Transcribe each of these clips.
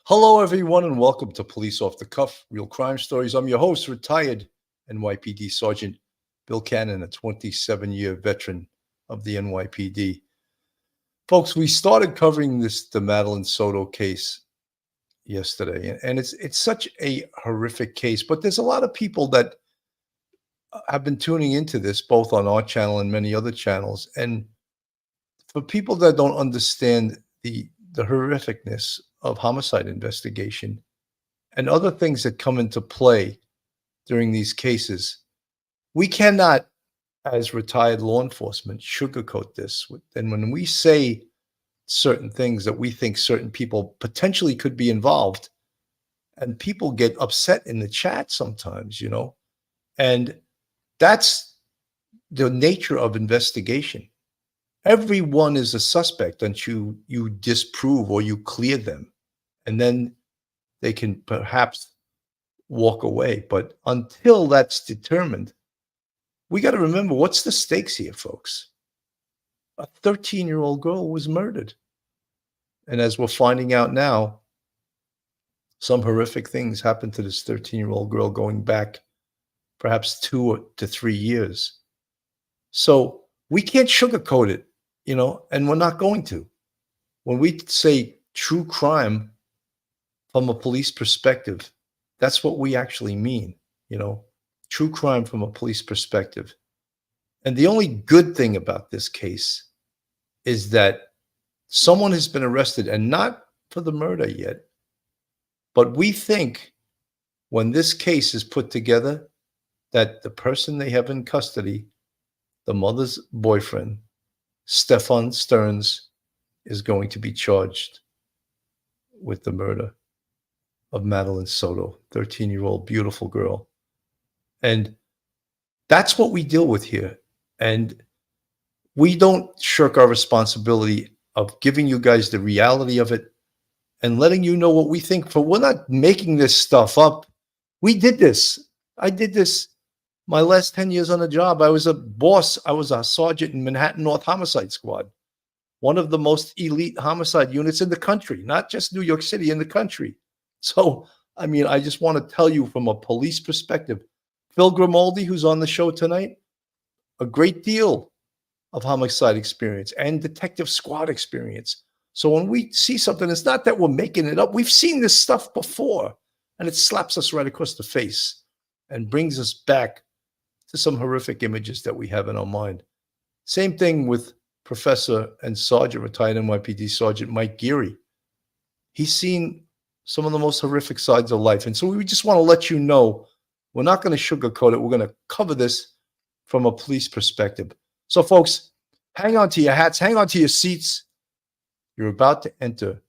Hello, everyone, and welcome to Police Off the Cuff, Real Crime Stories. I'm your host, retired NYPD Sergeant Bill Cannon, a 27-year veteran of the NYPD. Folks, we started covering the Madeline Soto case yesterday, and it's such a horrific case, but there's a lot of people that have been tuning into this, both on our channel and many other channels. And for people that don't understand the horrificness of homicide investigation and other things that come into play during these cases, we cannot, as retired law enforcement, sugarcoat this. And when we say certain things that we think certain people potentially could be involved, and people get upset in the chat sometimes, and that's the nature of investigation. Everyone is a suspect until you disprove or you clear them, and then they can perhaps walk away. But until that's determined, we got to remember, what's the stakes here, folks? A 13-year-old girl was murdered. And as we're finding out now, some horrific things happened to this 13-year-old girl going back perhaps 2 to 3 years. So we can't sugarcoat it, and we're not going to. When we say true crime from a police perspective, that's what we actually mean, true crime from a police perspective. And the only good thing about this case is that someone has been arrested, and not for the murder yet, but we think when this case is put together, that the person they have in custody, the mother's boyfriend, Stephan Sterns, is going to be charged with the murder of Madeline Soto, 13-year-old beautiful girl. And that's what we deal with here. And we don't shirk our responsibility of giving you guys the reality of it and letting you know what we think. For we're not making this stuff up. We did this. I did this my last 10 years on the job. I was a boss. I was a sergeant in Manhattan North Homicide Squad, one of the most elite homicide units in the country, not just New York City, in the country. So, I just want to tell you from a police perspective, Phil Grimaldi, who's on the show tonight, a great deal of homicide experience and detective squad experience. So when we see something, it's not that we're making it up. We've seen this stuff before, and it slaps us right across the face and brings us back to some horrific images that we have in our mind. Same thing with Professor and Sergeant, retired NYPD Sergeant Mike Geary. He's seen some of the most horrific sides of life. And so we just want to let you know, we're not going to sugarcoat it. We're going to cover this from a police perspective. So folks, hang on to your hats, hang on to your seats. You're about to enter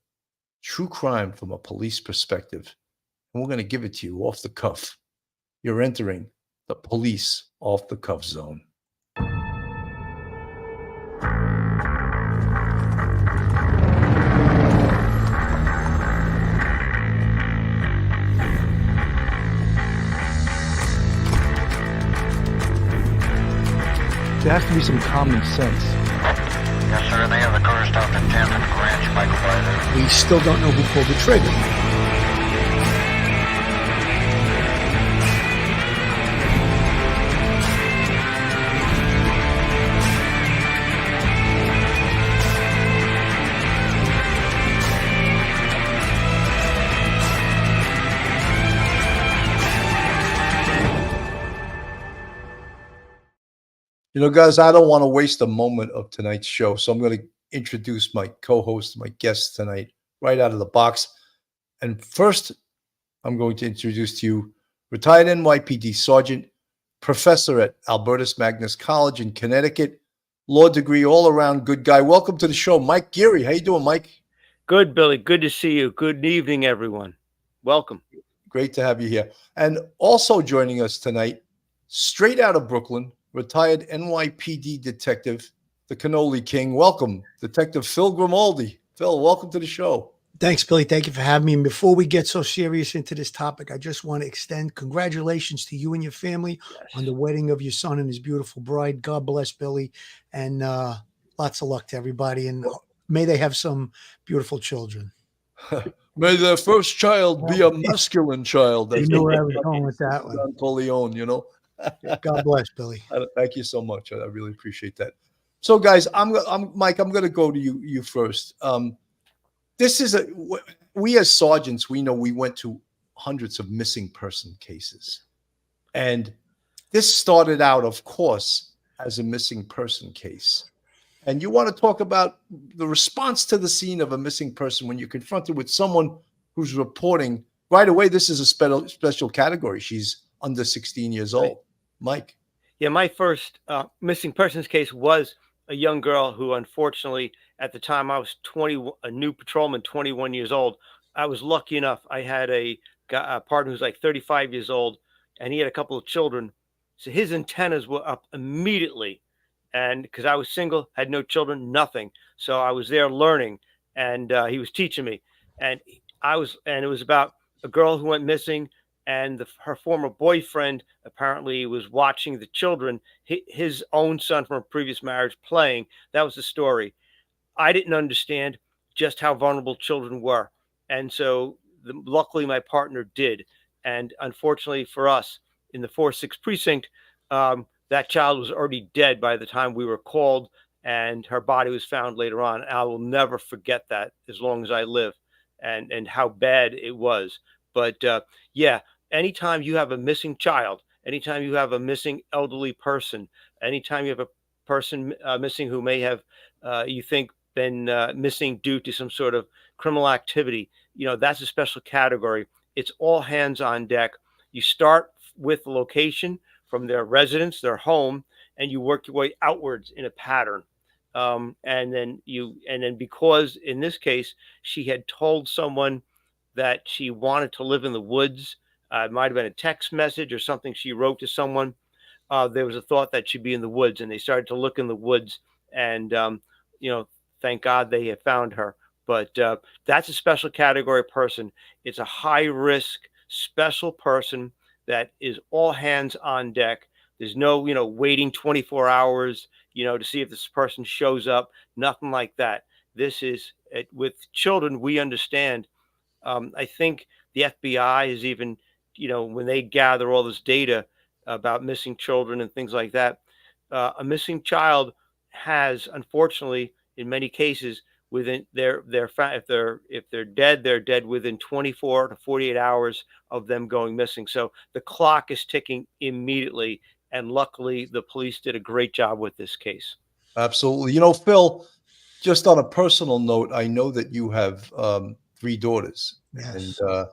true crime from a police perspective. And we're going to give it to you off the cuff. You're entering the Police Off the Cuff zone. There has to be some common sense. Yes, sir. They have the car stopped at 10th and Ranch, Michael Byler. We still don't know who pulled the trigger. Guys, I don't want to waste a moment of tonight's show, so I'm going to introduce my co-host, my guest tonight, right out of the box. And first, I'm going to introduce to you retired NYPD Sergeant, professor at Albertus Magnus College in Connecticut, law degree, all-around good guy. Welcome to the show, Mike Geary. How you doing, Mike? Good, Billy. Good to see you. Good evening, everyone. Welcome. Great to have you here. And also joining us tonight, straight out of Brooklyn, retired NYPD detective, the Cannoli King. Welcome, Detective Phil Grimaldi. Phil, welcome to the show. Thanks, Billy. Thank you for having me. And before we get so serious into this topic, I just want to extend congratulations to you and your family on the wedding of your son and his beautiful bride. God bless, Billy. And lots of luck to everybody. And may they have some beautiful children. May their first child be a masculine child. You That's knew what where I was going with that one. Don Corleone, you know. God bless, Billy. Thank you so much. I really appreciate that. So, guys, I'm Mike. I'm going to go to you first. This is we as sergeants, we know we went to hundreds of missing person cases, and this started out, of course, as a missing person case. And you want to talk about the response to the scene of a missing person when you're confronted with someone who's reporting right away. This is a special category. She's under 16 years old. Mike. Yeah, my first missing persons case was a young girl who, unfortunately, at the time I was 20, a new patrolman, 21 years old. I was lucky enough. I had a partner who's like 35 years old, and he had a couple of children. So his antennas were up immediately. And because I was single, had no children, nothing. So I was there learning, and he was teaching me. And it was about a girl who went missing, and her former boyfriend apparently was watching the children, his own son from a previous marriage, playing. That was the story. I didn't understand just how vulnerable children were. And so luckily my partner did. And unfortunately for us in the 4-6 precinct, that child was already dead by the time we were called, and her body was found later on. I will never forget that as long as I live, and how bad it was. But yeah, anytime you have a missing child, anytime you have a missing elderly person, anytime you have a person missing who may have, you think, been missing due to some sort of criminal activity, that's a special category. It's all hands on deck. You start with the location from their residence, their home, and you work your way outwards in a pattern. And then because in this case, she had told someone that she wanted to live in the woods. It might have been a text message or something she wrote to someone. There was a thought that she'd be in the woods, and they started to look in the woods, and thank God they had found her. But that's a special category person. It's a high risk, special person that is all hands on deck. There's no, waiting 24 hours, to see if this person shows up. Nothing like that. This is with children. We understand. I think the FBI is even, when they gather all this data about missing children and things like that, a missing child has, unfortunately, in many cases, within if they're dead, they're dead within 24 to 48 hours of them going missing. So the clock is ticking immediately, and luckily the police did a great job with this case. Absolutely. Phil, just on a personal note, I know that you have 3 daughters. Yes. And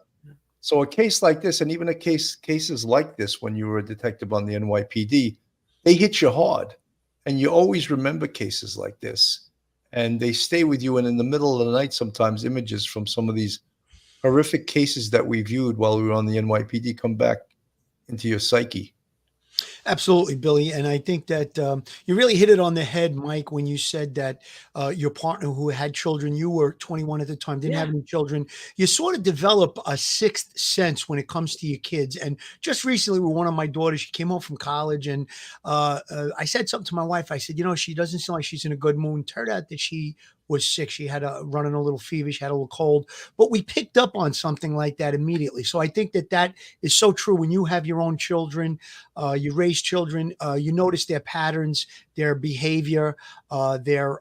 so a case like this, and even cases like this, when you were a detective on the NYPD, they hit you hard, and you always remember cases like this. And they stay with you. And in the middle of the night, sometimes images from some of these horrific cases that we viewed while we were on the NYPD come back into your psyche. Absolutely, Billy. And I think that you really hit it on the head, Mike, when you said that your partner who had children, you were 21 at the time, didn't have any children. You sort of develop a sixth sense when it comes to your kids. And just recently with one of my daughters, she came home from college, and I said something to my wife. I said, she doesn't seem like she's in a good mood. Turned out that she was sick. She had running a little fever. She had a little cold, but we picked up on something like that immediately. So I think that is so true. When you have your own children, you raise children, you notice their patterns, their behavior, their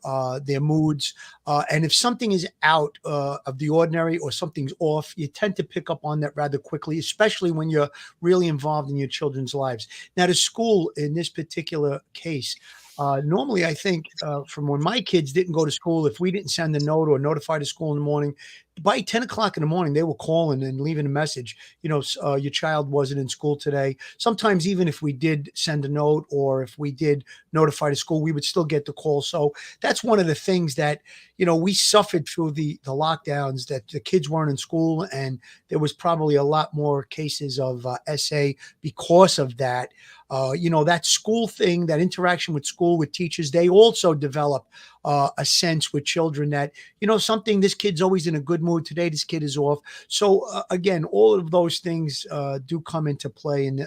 moods. And if something is out of the ordinary or something's off, you tend to pick up on that rather quickly, especially when you're really involved in your children's lives. Now, to school in this particular case, normally, I think from when my kids didn't go to school, if we didn't send a note or notify the school in the morning, by 10 o'clock in the morning, they were calling and leaving a message, your child wasn't in school today. Sometimes even if we did send a note or if we did notify the school, we would still get the call. So that's one of the things that, we suffered through the lockdowns, that the kids weren't in school, and there was probably a lot more cases of SA because of that. That school thing, that interaction with school, with teachers, they also develop a sense with children that, something, this kid's always in a good good mood. Today, this kid is off. So again, all of those things do come into play in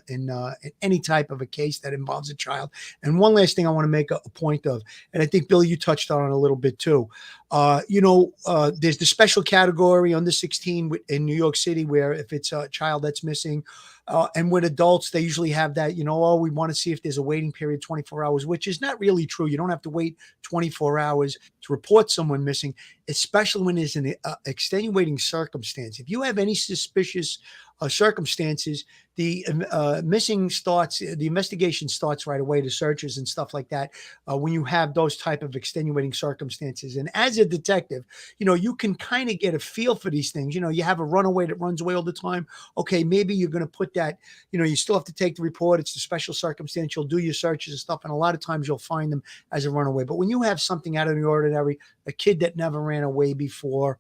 any type of a case that involves a child. And one last thing I want to make a point of, and I think, Billy, you touched on it a little bit too. There's the special category under 16 in New York City, where if it's a child that's missing, and with adults, they usually have that, we want to see if there's a waiting period 24 hours, which is not really true. You don't have to wait 24 hours to report someone missing, especially when there's an extenuating circumstance. If you have any suspicious circumstances, the investigation starts right away, the searches and stuff like that, when you have those type of extenuating circumstances. And as a detective, you can kind of get a feel for these things. You have a runaway that runs away all the time. Okay, maybe you're going to put that, you still have to take the report. It's the special circumstance. You'll do your searches and stuff. And a lot of times you'll find them as a runaway. But when you have something out of the ordinary, a kid that never ran away before,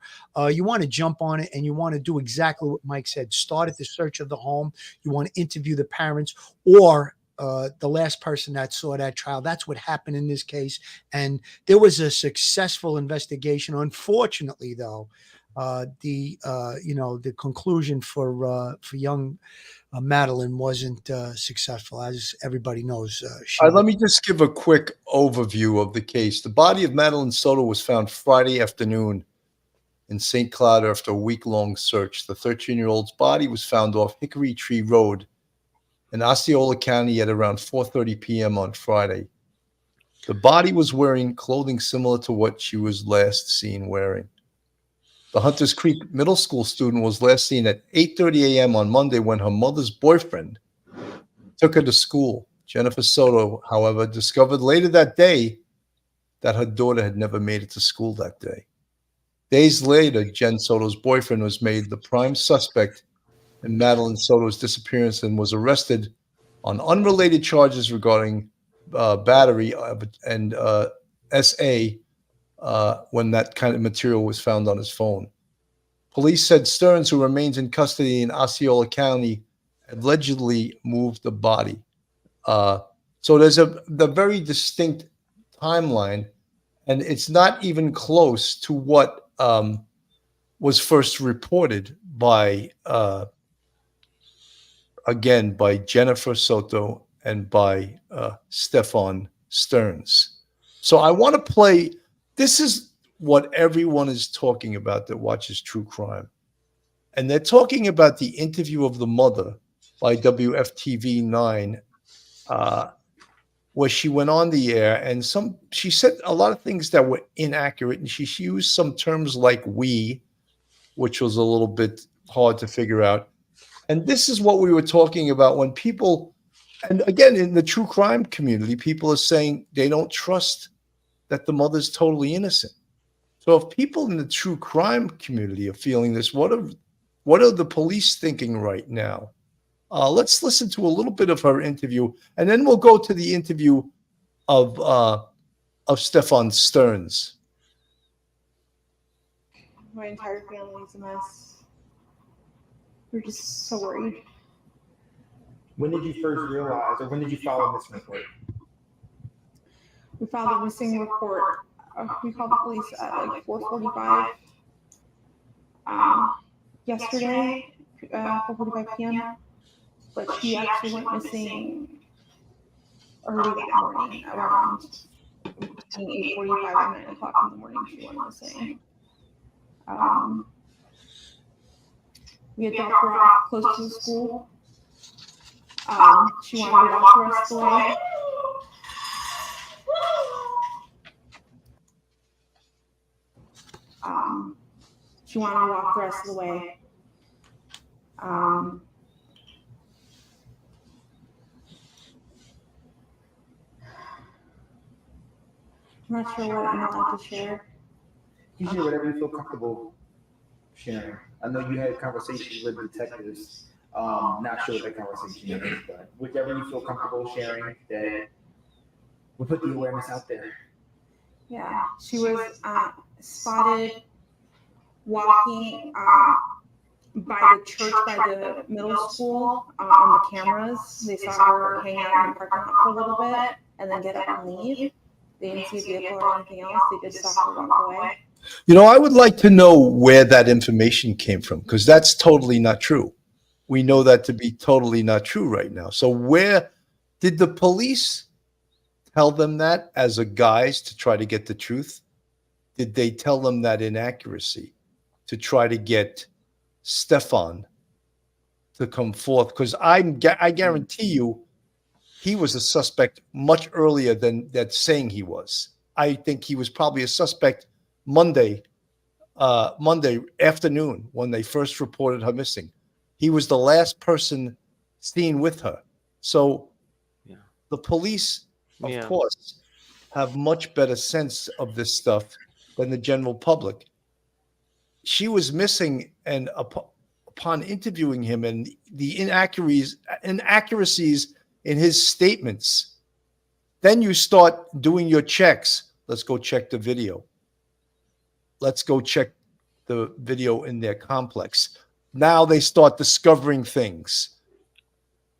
you want to jump on it, and you want to do exactly what Mike said. Start at the search of the home. You want to interview the parents or the last person that saw that child. That's what happened in this case. And there was a successful investigation. Unfortunately, though, the conclusion for young Madeline wasn't successful, as everybody knows. Let me just give a quick overview of the case. The body of Madeline Soto was found Friday afternoon in St. Cloud after a week-long search. The 13-year-old's body was found off Hickory Tree Road in Osceola County at around 4:30 p.m. on Friday. The body was wearing clothing similar to what she was last seen wearing. The Hunters Creek Middle School student was last seen at 8:30 a.m. on Monday when her mother's boyfriend took her to school. Jennifer Soto, however, discovered later that day that her daughter had never made it to school that day. Days later, Jen Soto's boyfriend was made the prime suspect in Madeline Soto's disappearance and was arrested on unrelated charges regarding battery and SA when that kind of material was found on his phone. Police said Sterns, who remains in custody in Osceola County, allegedly moved the body. So there's the very distinct timeline, and it's not even close to what was first reported by Jennifer Soto and by Stephan Sterns. So I want to play. This is what everyone is talking about that watches true crime. And they're talking about the interview of the mother by WFTV 9, where she went on the air and she said a lot of things that were inaccurate. And she used some terms like "we," which was a little bit hard to figure out. And this is what we were talking about when people, and again, in the true crime community, people are saying they don't trust that the mother's totally innocent. So if people in the true crime community are feeling this, what are the police thinking right now? Let's listen to a little bit of her interview, and then we'll go to the interview of Stephan Sterns. My entire family's a mess. We're just so worried. When did you first realize, or when did you file a missing report? We filed a missing report. We called the police at like 4:45 yesterday, 4:45 p.m. But she actually went missing early that morning, around between 8:45 and 9 o'clock in the morning. She went missing. We had dropped her off close to the school. She wanted to walk the rest of the way. She wanted to walk the rest of the way. I'm not sure what I'm not allowed to share. You share whatever you feel comfortable sharing. I know you had conversations with detectives. Not sure what that conversation is, but whichever you feel comfortable sharing, that we'll put the awareness out there. Yeah, she was spotted walking by the church, by the middle school on the cameras. They saw her hang out in the parking lot for a little bit and then get up and leave. They didn't see a vehicle or anything else. They just saw her walk away. I would like to know where that information came from, because that's totally not true. We know that to be totally not true right now. So where did the police tell them that as a guise to try to get the truth? Did they tell them that inaccuracy to try to get Stephan to come forth? Because I guarantee you he was a suspect much earlier than that saying he was. I think he was probably a suspect Monday afternoon when they first reported her missing. He was the last person seen with her. So Yeah. the police, of Yeah. course, have much better sense of this stuff than the general public. She was missing, and upon interviewing him and the inaccuracies in his statements, then you start doing your checks. Let's go check the video. Let's go check the video in their complex. Now they start discovering things.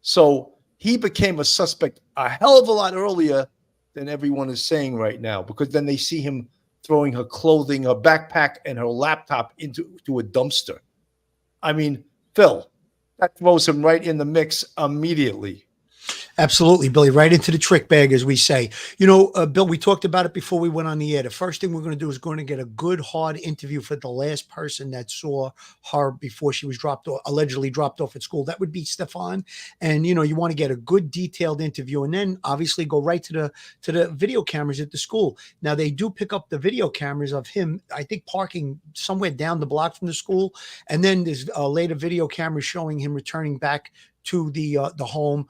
So he became a suspect a hell of a lot earlier than everyone is saying right now, because then they see him throwing her clothing, her backpack, and her laptop into a dumpster. I mean, Phil, that throws him right in the mix immediately. Absolutely, Billy, right into the trick bag, as we say. Bill, we talked about it before we went on the air. The first thing we're going to do is going to get a good, hard interview for the last person that saw her before she was allegedly dropped off at school. That would be Stephan. And, you want to get a good, detailed interview, and then obviously go right to the video cameras at the school. Now, they do pick up the video cameras of him, I think, parking somewhere down the block from the school. And then there's later video cameras showing him returning back to the home,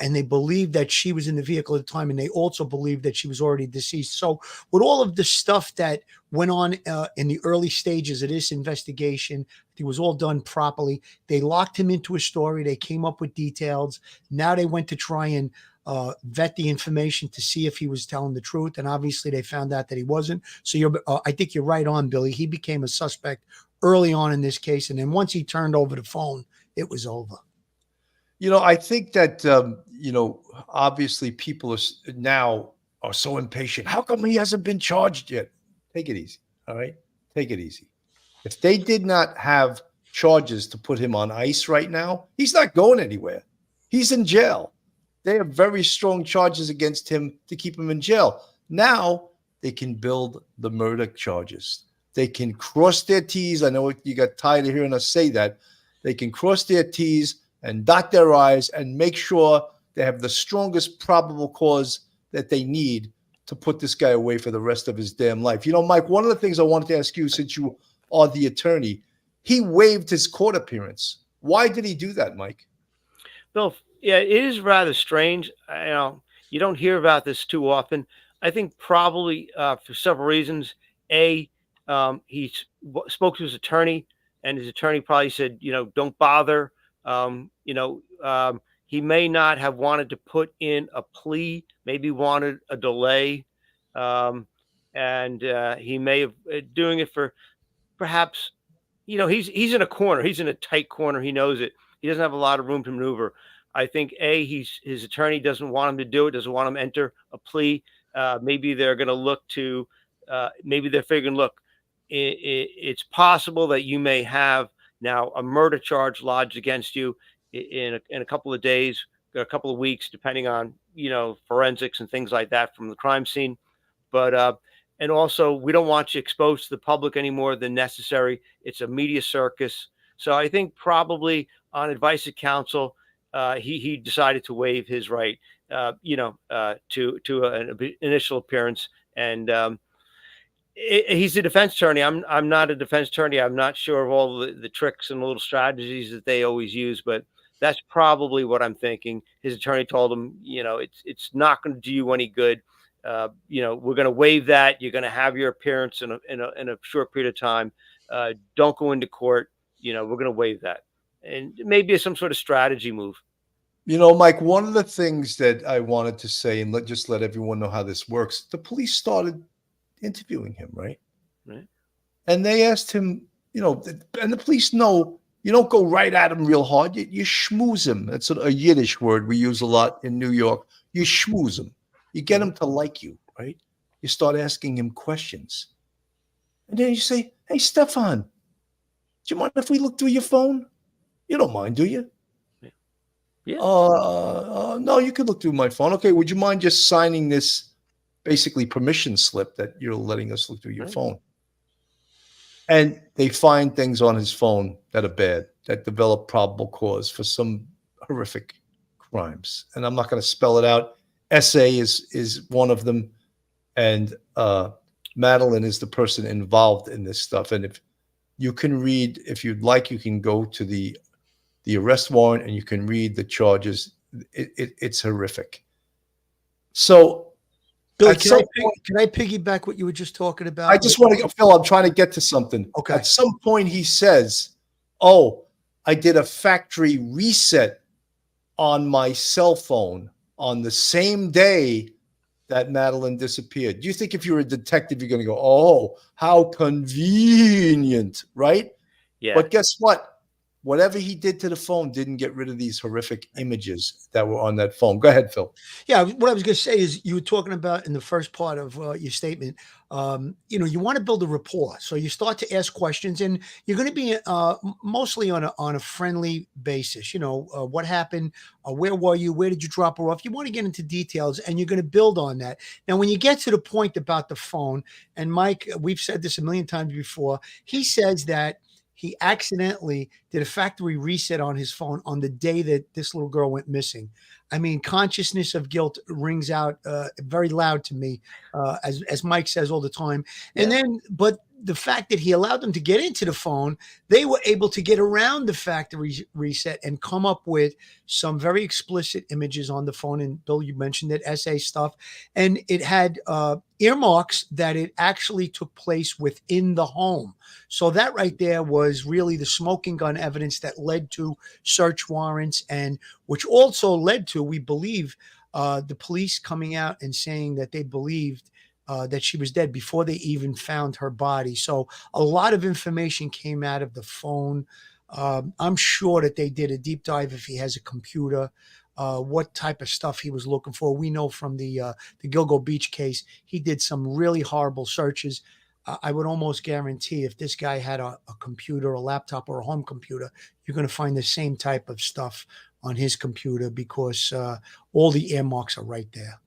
and they believe that she was in the vehicle at the time, and they also believe that she was already deceased. So with all of the stuff that went on in the early stages of this investigation, it was all done properly. They locked him into a story. They came up with details. Now they went to try and vet the information to see if he was telling the truth, and obviously they found out that he wasn't. So I think you're right on, Billy. He became a suspect early on in this case, and then once he turned over the phone, it was over. I think that, obviously people now are so impatient. How come he hasn't been charged yet? Take it easy. All right. Take it easy. If they did not have charges to put him on ice right now, he's not going anywhere. He's in jail. They have very strong charges against him to keep him in jail. Now they can build the murder charges. They can cross their T's. I know you got tired of hearing us say that. They can cross their T's and dot their I's and make sure they have the strongest probable cause that they need to put this guy away for the rest of his damn life. Mike, one of the things I wanted to ask you, since you are the attorney, he waived his court appearance. Why did he do that, Mike? Bill, yeah, it is rather strange. You don't hear about this too often. I think probably for several reasons. A, he spoke to his attorney, and his attorney probably said, don't bother. He may not have wanted to put in a plea, maybe wanted a delay. And he may have doing it for perhaps, he's in a corner. He's in a tight corner. He knows it. He doesn't have a lot of room to maneuver. I think his attorney doesn't want him to do it, doesn't want him to enter a plea. Maybe they're going to look to, maybe they're figuring, look, it's possible that you may have now a murder charge lodged against you in a couple of days, or a couple of weeks, depending on, forensics and things like that from the crime scene. But, and also we don't want you exposed to the public any more than necessary. It's a media circus. So I think probably on advice of counsel, he decided to waive his right, to an initial appearance. And, he's a defense attorney. I'm not a defense attorney. I'm not sure of all the tricks and little strategies that they always use, but that's probably what I'm thinking. His attorney told him, it's not going to do you any good. We're going to waive that. You're going to have your appearance in a short period of time. Don't go into court. We're going to waive that. And maybe it's some sort of strategy move. Mike, one of the things that I wanted to say, and just let everyone know how this works, the police started interviewing him, right? And they asked him, and the police know you don't go right at him real hard. You schmooze him. That's a Yiddish word we use a lot in New York. You schmooze him. You get him to like you, right? You start asking him questions. And then you say, hey, Stephan, do you mind if we look through your phone? You don't mind, do you? Yeah. No, you could look through my phone. Okay, would you mind just signing this basically permission slip that you're letting us look through your Right. phone? And they find things on his phone that are bad, that develop probable cause for some horrific crimes. And I'm not going to spell it out. SA is one of them, and Madeline is the person involved in this stuff. And if you can read, if you'd like, you can go to the arrest warrant and you can read the charges. It's horrific. So, Billy, at can some I piggyback what you were just talking about? I just want to, Phil, I'm trying to get to something. Okay. At some point, he says, oh, I did a factory reset on my cell phone on the same day that Madeline disappeared. Do you think if you're a detective, you're going to go, oh, how convenient, right? Yeah. But guess what? Whatever he did to the phone didn't get rid of these horrific images that were on that phone. Go ahead, Phil. Yeah, what I was going to say is you were talking about in the first part of your statement, you want to build a rapport. So you start to ask questions and you're going to be mostly on a friendly basis. What happened? Where were you? Where did you drop her off? You want to get into details and you're going to build on that. Now, when you get to the point about the phone, and Mike, we've said this a million times before, he says that he accidentally did a factory reset on his phone on the day that this little girl went missing. I mean, consciousness of guilt rings out very loud to me, as Mike says all the time. And then, but the fact that he allowed them to get into the phone, they were able to get around the factory reset and come up with some very explicit images on the phone. And Bill, you mentioned it, SA stuff. And it had earmarks that it actually took place within the home. So that right there was really the smoking gun evidence that led to search warrants, and which also led to, we believe, the police coming out and saying that they believed that she was dead before they even found her body. So a lot of information came out of the phone. I'm sure that they did a deep dive if he has a computer, what type of stuff he was looking for. We know from the Gilgo Beach case, he did some really horrible searches. I would almost guarantee if this guy had a computer, a laptop, or a home computer, you're going to find the same type of stuff on his computer because all the earmarks are right there.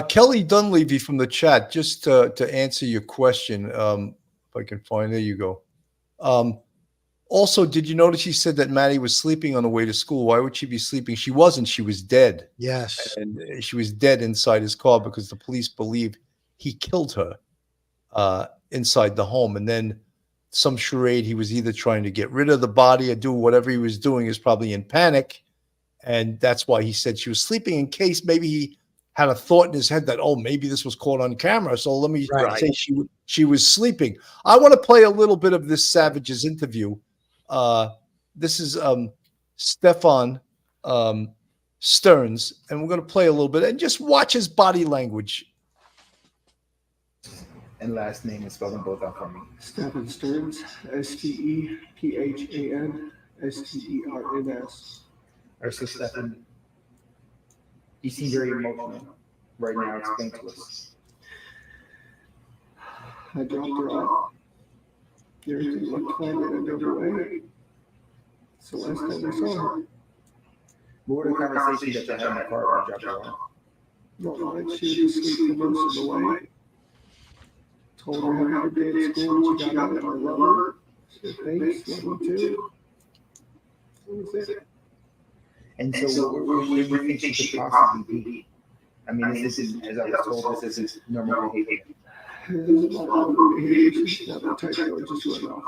Kelly Dunleavy from the chat, just to answer your question, if I can find, there you go. Also, did you notice he said that Maddie was sleeping on the way to school? Why would she be sleeping? She wasn't. She was dead. Yes. And she was dead inside his car because the police believe he killed her inside the home. And then some charade, he was either trying to get rid of the body or do whatever he was doing, is probably in panic. And that's why he said she was sleeping, in case maybe he had a thought in his head that, oh, maybe this was caught on camera. So let me say she was sleeping. I want to play a little bit of this Savage's interview. This is Stephan Sterns, and we're going to play a little bit and just watch his body language. And last name is spelling both out for me. Stephan Sterns, STEPHAN STERNS. Or so Stephan, you seem very emotional right now. Explain to us. I dropped her off. Everything looked fine and I drove away. So last time I saw her, What were the conversations that you had in the car when you dropped her off? well, she was asleep for most of the way. Told her have a good day at school when she got out, and I love her. She said, thanks, love you too. That was it. And so, where do you think she could possibly be? I mean, this is, as I was told, this is normal behavior. This is not normal behavior. She's not the type that would just run off.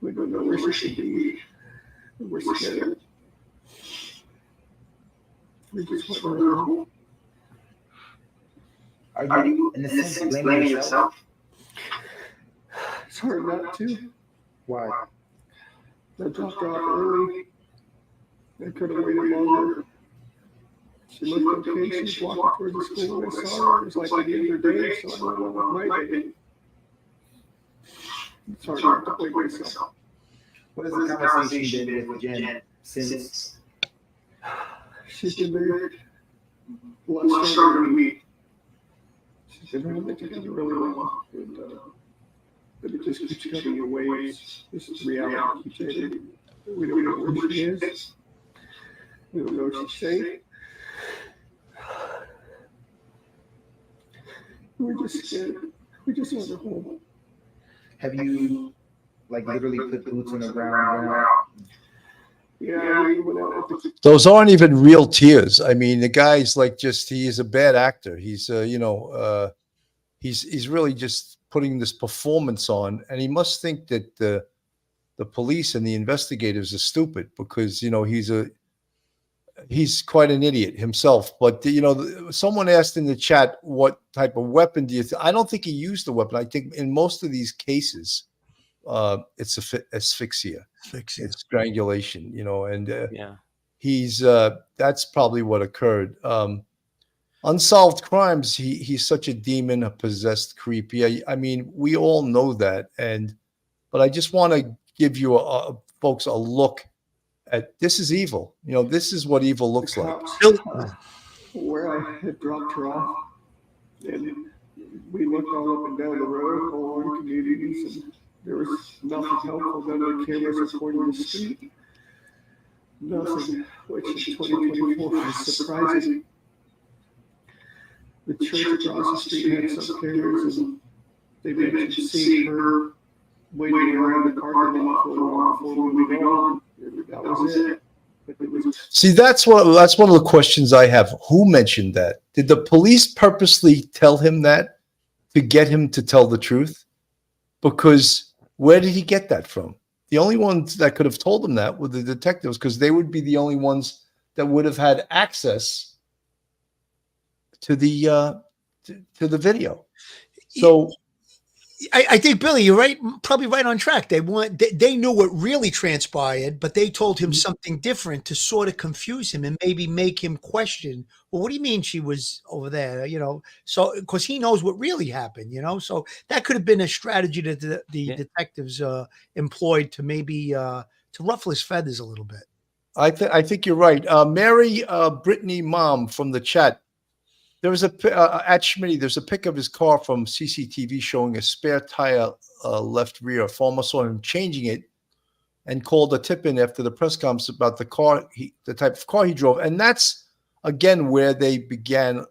We don't know where she should be. We're scared. We just want her home. Are you, in a sense, blaming yourself? It's hard not to. Why? I dropped her off early. I could have waited longer. She looked okay. She was walking towards the school. I saw her. It was like the other day, so I don't know what my day. It's hard not to blame myself. What has the conversation been with Jen since? She's been very a lot stronger than me. She's She said, "Man, they together really well." But it just keeps coming in waves. This is reality keeps hitting. We don't know where she is. We don't know if she's safe. We're just scared. We just want her home. Have you like literally put boots on the ground? Yeah, we went out at the Those aren't even real tears. I mean, the guy's like he is a bad actor. He's, he's really just putting this performance on, and he must think that the police and the investigators are stupid because, he's quite an idiot himself. But, someone asked in the chat, what type of weapon do you I don't think he used the weapon. I think in most of these cases, it's asphyxia. It's strangulation, and Yeah. he's that's probably what occurred. Unsolved crimes, he's such a demon, a possessed creep. Yeah, I mean, we all know that. But I just want to give you folks a look at this is evil. This is what evil looks like. cops where I had dropped her off, and we looked all up and down the road, all our communities, and there was nothing helpful. None of the cameras recording the street. Nothing, which in 2024 is surprising. The church across the street had some cameras, and they mentioned seeing her waiting around the parking lot for a while before moving on. That was it. But it was See, that's one of the questions I have. Who mentioned that? Did the police purposely tell him that to get him to tell the truth? Because where did he get that from? The only ones that could have told him that were the detectives, because they would be the only ones that would have had access to the video. So I think, Billy, you're right, probably right on track. They knew what really transpired, but they told him something different to sort of confuse him and maybe make him question, well, what do you mean she was over there? So because he knows what really happened, so that could have been a strategy that the detectives employed to maybe to ruffle his feathers a little bit. I think you're right. Mary Brittany Mom from the chat. There was at Schmitty, there's a pic of his car from CCTV showing a spare tire left rear. Farmer saw him changing it and called a tip-in after the press conference about the car, the type of car he drove. And that's, again, where they began,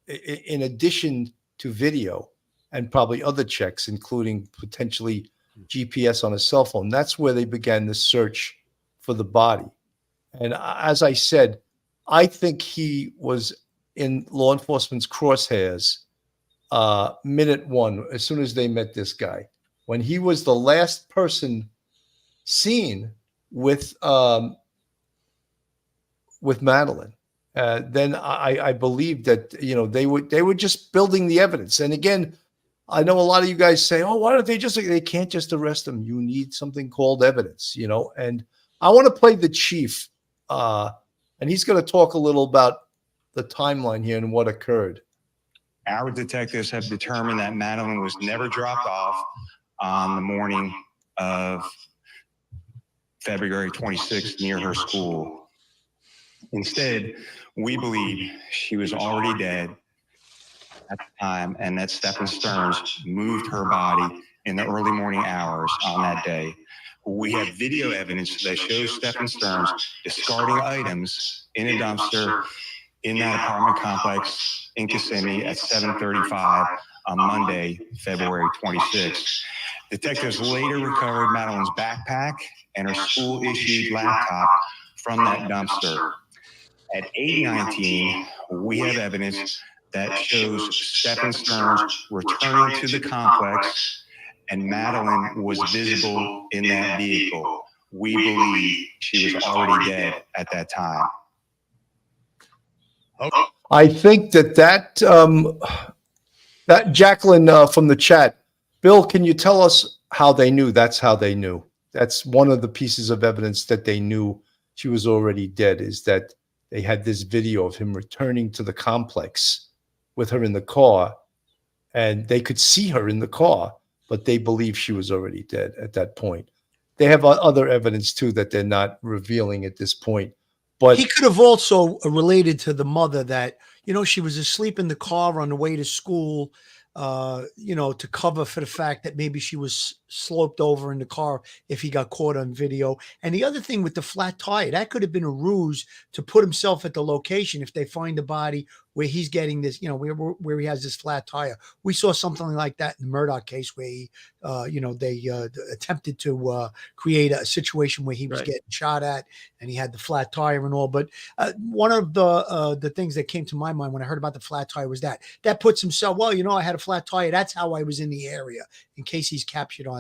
in addition to video and probably other checks, including potentially GPS on a cell phone. That's where they began the search for the body. And as I said, I think he was in law enforcement's crosshairs minute one, as soon as they met this guy, when he was the last person seen with Madeline. Then I believe that they were just building the evidence. And again, I know a lot of you guys say, "Oh, why don't they can't just arrest him? You need something called evidence," And I want to play the chief, and he's going to talk a little about the timeline here and what occurred. Our detectives have determined that Madeline was never dropped off on the morning of February 26th near her school. Instead, we believe she was already dead at the time and that Stephan Sterns moved her body in the early morning hours on that day. We have video evidence that shows Stephan Sterns discarding items in a dumpster in that apartment complex in Kissimmee at 7:35 on Monday, February 26th. Detectives later recovered Madeline's backpack and her school-issued laptop from that dumpster. At 8:19, we have evidence that shows Stephan Sterns returning to the complex and Madeline was visible in that vehicle. We believe she was already dead at that time. I think that Jacqueline from the chat, Bill, can you tell us how they knew? That's how they knew. That's one of the pieces of evidence that they knew she was already dead, is that they had this video of him returning to the complex with her in the car, and they could see her in the car, but they believe she was already dead at that point. They have other evidence too that they're not revealing at this point. But He could have also related to the mother that, she was asleep in the car on the way to school, to cover for the fact that maybe she was sloped over in the car if he got caught on video. And the other thing with the flat tire, that could have been a ruse to put himself at the location if they find the body where he's getting this, where he has this flat tire. We saw something like that in the Murdoch case where he, they attempted to create a situation where he was Right. getting shot at and he had the flat tire and all. But one of the things that came to my mind when I heard about the flat tire was that puts himself, well, I had a flat tire. That's how I was in the area, in case he's captured on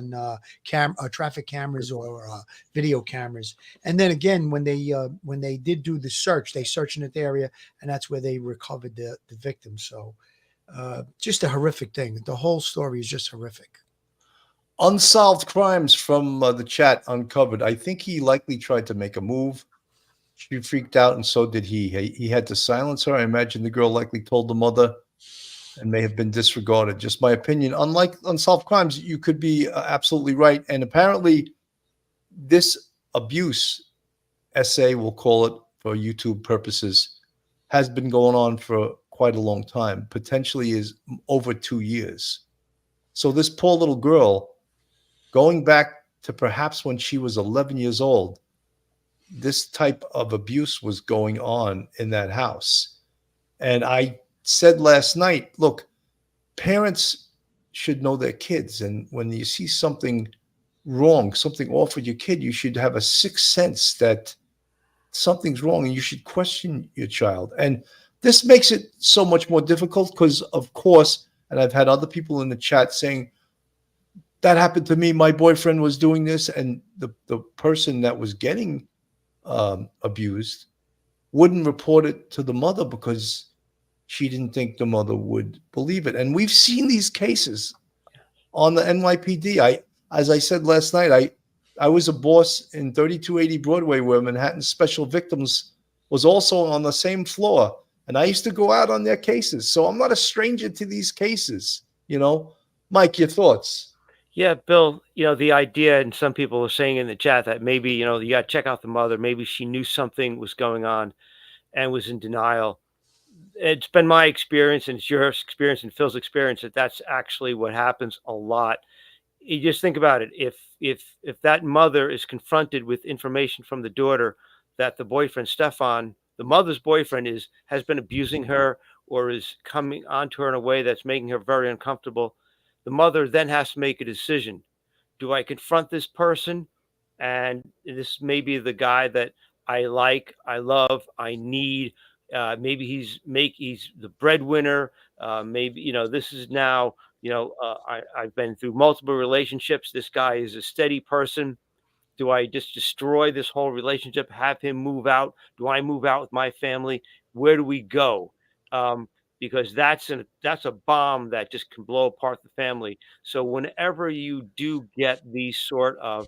traffic cameras or video cameras. And then again, when they did do the search, they searched in that area, and that's where they recovered the victim. So just a horrific thing. The whole story is just horrific. unsolved crimes from the chat uncovered. I think he likely tried to make a move. She freaked out, and so did he. He had to silence her. I imagine the girl likely told the mother and may have been disregarded. Just my opinion. Unlike unsolved crimes, you could be absolutely right. And apparently, this abuse essay, we'll call it for YouTube purposes, has been going on for quite a long time, potentially is over 2 years. So this poor little girl, going back to perhaps when she was 11 years old, this type of abuse was going on in that house. And I said last night, look, parents should know their kids. And when you see something wrong, something off with your kid, you should have a sixth sense that something's wrong and you should question your child. And this makes it so much more difficult because, of course, and I've had other people in the chat saying, that happened to me, my boyfriend was doing this, and the person that was getting abused wouldn't report it to the mother because she didn't think the mother would believe it. And we've seen these cases on the NYPD. As I said last night, I was a boss in 3280 Broadway where Manhattan Special Victims was also on the same floor. And I used to go out on their cases. So I'm not a stranger to these cases, Mike, your thoughts? Yeah, Bill, the idea, and some people are saying in the chat that maybe, you got to check out the mother. Maybe she knew something was going on and was in denial. It's been my experience, and it's your experience and Phil's experience, that that's actually what happens a lot. You just think about it. If that mother is confronted with information from the daughter that the boyfriend, Stephan, the mother's boyfriend, has been abusing her or is coming onto her in a way that's making her very uncomfortable, the mother then has to make a decision. Do I confront this person? And this may be the guy that I like, I love, I need. Maybe he's the breadwinner. Maybe, this is now, I've been through multiple relationships. This guy is a steady person. Do I just destroy this whole relationship, have him move out? Do I move out with my family? Where do we go? Because that's a bomb that just can blow apart the family. So whenever you do get these sort of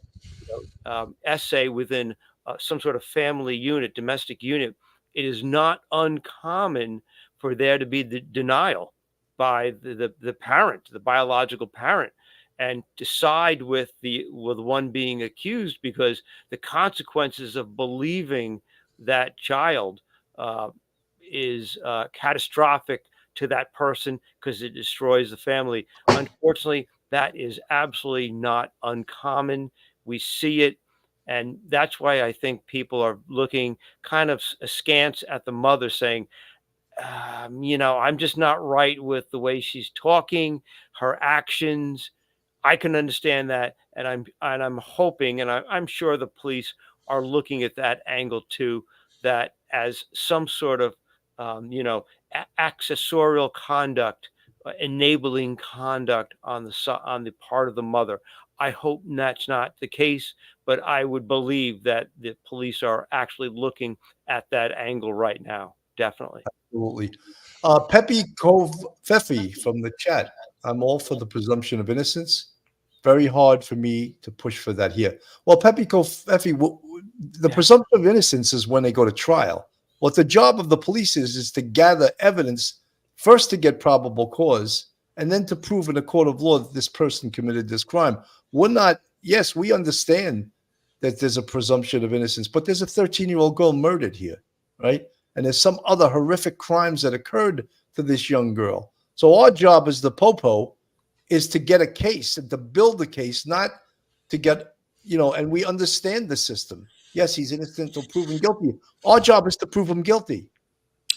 essay within some sort of family unit, domestic unit, it is not uncommon for there to be the denial by the parent, the biological parent, and decide with the one being accused, because the consequences of believing that child is catastrophic to that person because it destroys the family. Unfortunately, that is absolutely not uncommon. We see it. And that's why I think people are looking kind of askance at the mother, saying, I'm just not right with the way she's talking, her actions. I can understand that, and I'm hoping, and I'm sure the police are looking at that angle too, that as some sort of accessorial conduct, enabling conduct on the part of the mother. I hope that's not the case, but I would believe that the police are actually looking at that angle right now. Definitely. Absolutely. Pepe Kovefefi from the chat. I'm all for the presumption of innocence. Very hard for me to push for that here. Well, Pepe Kovefefi, the presumption of innocence is when they go to trial. What the job of the police is to gather evidence, first to get probable cause, and then to prove in a court of law that this person committed this crime. We're not, yes, we understand that there's a presumption of innocence, but there's a 13-year-old girl murdered here, right? And there's some other horrific crimes that occurred to this young girl. So our job as the popo is to get a case and to build a case, not to get, and we understand the system. Yes, he's innocent until proven guilty. Our job is to prove him guilty.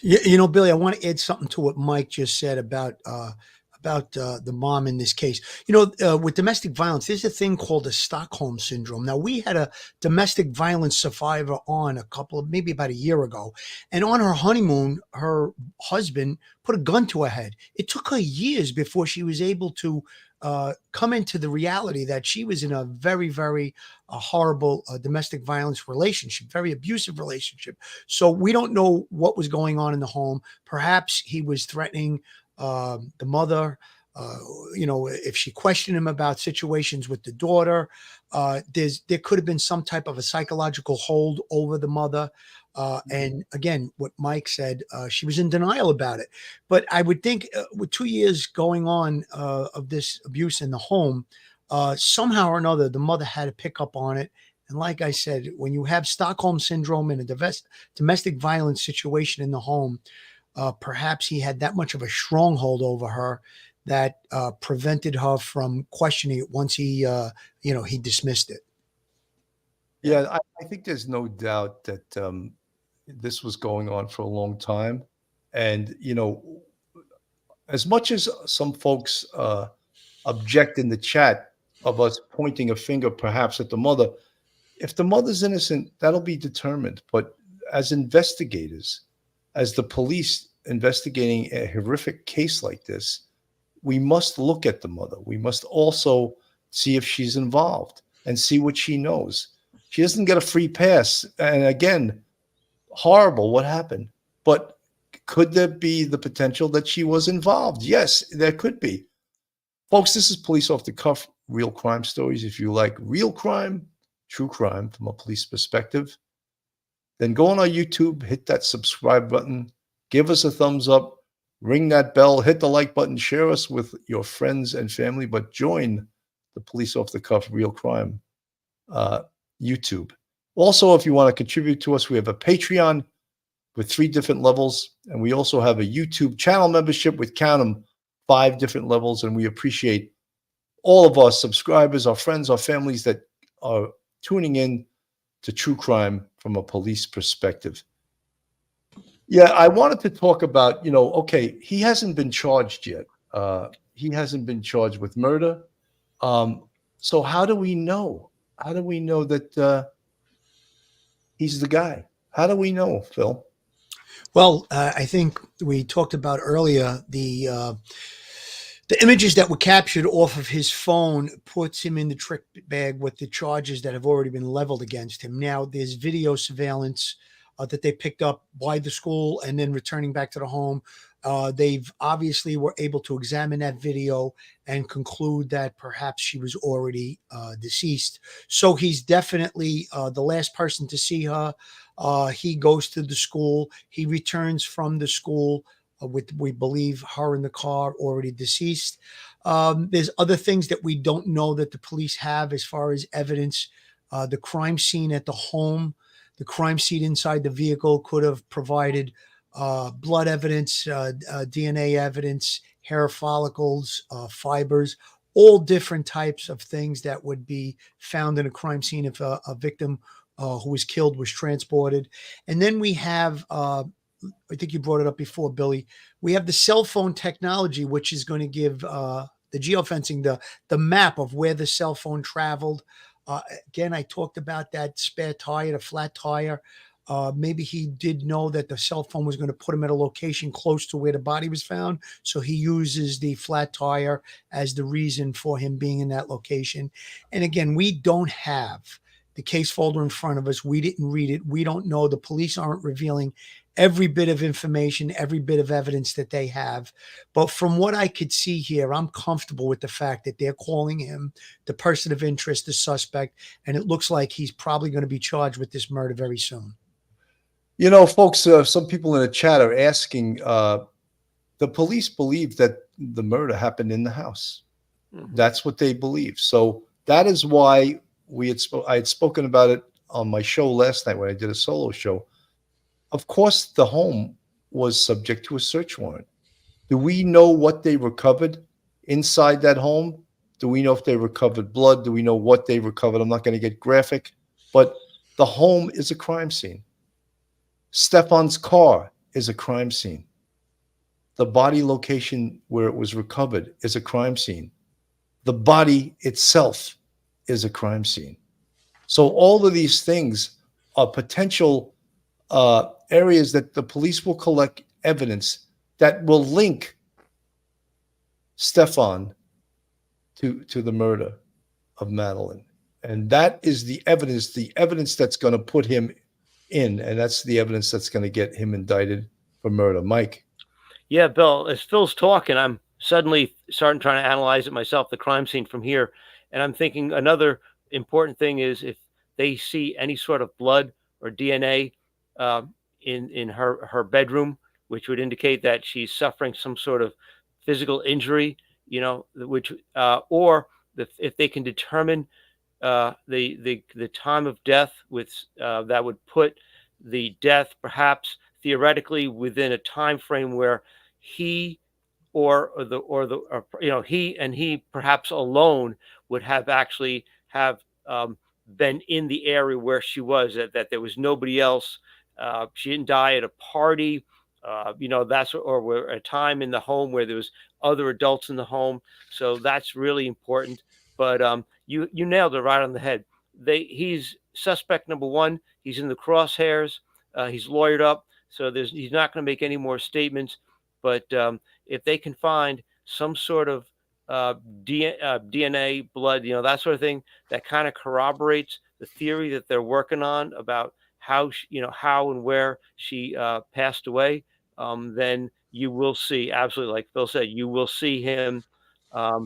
Billy, I want to add something to what Mike just said about the mom in this case. With domestic violence, there's a thing called the Stockholm syndrome. Now, we had a domestic violence survivor on maybe about a year ago, and on her honeymoon, her husband put a gun to her head. It took her years before she was able to come into the reality that she was in a very, very horrible domestic violence relationship, very abusive relationship. So we don't know what was going on in the home. Perhaps he was threatening the mother. If she questioned him about situations with the daughter, there could have been some type of a psychological hold over the mother. And again, what Mike said, she was in denial about it. But I would think with 2 years going on of this abuse in the home, somehow or another, the mother had to pick up on it. And like I said, when you have Stockholm syndrome and a domestic violence situation in the home, perhaps he had that much of a stronghold over her that prevented her from questioning it once he dismissed it. Yeah, I think there's no doubt that this was going on for a long time. And, as much as some folks object in the chat of us pointing a finger perhaps at the mother, if the mother's innocent, that'll be determined. But as investigators, as the police investigating a horrific case like this, we must look at the mother. We must also see if she's involved and see what she knows. She doesn't get a free pass. And again, horrible what happened. But could there be the potential that she was involved? Yes, there could be. Folks, this is Police Off the Cuff, real crime stories. If you like real crime, true crime from a police perspective, then go on our YouTube, hit that subscribe button, give us a thumbs up, ring that bell, hit the like button, share us with your friends and family, but join the Police Off the Cuff Real Crime YouTube. Also, if you want to contribute to us, we have a Patreon with 3 different levels, and we also have a YouTube channel membership with, count them, 5 different levels, and we appreciate all of our subscribers, our friends, our families that are tuning in to true crime from a police perspective. Yeah, I wanted to talk about, okay, he hasn't been charged yet. He hasn't been charged with murder. So how do we know? How do we know that he's the guy? How do we know, Phil? Well, I think we talked about earlier the images that were captured off of his phone puts him in the trick bag with the charges that have already been leveled against him. Now, there's video surveillance that they picked up by the school and then returning back to the home. They've obviously were able to examine that video and conclude that perhaps she was already deceased. So he's definitely the last person to see her. He goes to the school. He returns from the school with, we believe, her in the car already deceased. There's other things that we don't know that the police have as far as evidence. The crime scene at the home, the crime scene inside the vehicle could have provided blood evidence, DNA evidence, hair follicles, fibers, all different types of things that would be found in a crime scene if a victim who was killed was transported. And then we have, I think you brought it up before, Billy, we have the cell phone technology, which is going to give the geofencing the map of where the cell phone traveled. Again, I talked about that spare tire, the flat tire. Maybe he did know that the cell phone was going to put him at a location close to where the body was found. So he uses the flat tire as the reason for him being in that location. And again, we don't have the case folder in front of us. We didn't read it. We don't know. The police aren't revealing every bit of information, every bit of evidence that they have. But from what I could see here, I'm comfortable with the fact that they're calling him the person of interest, the suspect, and it looks like he's probably going to be charged with this murder very soon. Folks, some people in the chat are asking, the police believe that the murder happened in the house. Mm-hmm. That's what they believe. So that is why I had spoken about it on my show last night when I did a solo show. Of course, the home was subject to a search warrant. Do we know what they recovered inside that home? Do we know if they recovered blood? Do we know what they recovered? I'm not going to get graphic, but the home is a crime scene. Stephan's car is a crime scene. The body location where it was recovered is a crime scene. The body itself is a crime scene. So all of these things are potential areas that the police will collect evidence that will link Stephan to the murder of Madeline. And that is the evidence that's going to put him in, and that's the evidence that's going to get him indicted for murder. Mike. Yeah, Bill, as Phil's talking, I'm suddenly starting trying to analyze it myself, the crime scene from here. And I'm thinking another important thing is if they see any sort of blood or DNA in her bedroom, which would indicate that she's suffering some sort of physical injury, which or if they can determine the time of death with that would put the death perhaps theoretically within a time frame where he he perhaps alone would have actually have been in the area where she was, that there was nobody else. She didn't die at a party, or a time in the home where there was other adults in the home. So that's really important. But you nailed it right on the head. He's suspect number one. He's in the crosshairs. He's lawyered up, so he's not going to make any more statements. But if they can find some sort of DNA, blood, that sort of thing, that kind of corroborates the theory that they're working on about how and where she passed away, then you will see, absolutely, like Phil said, you will see him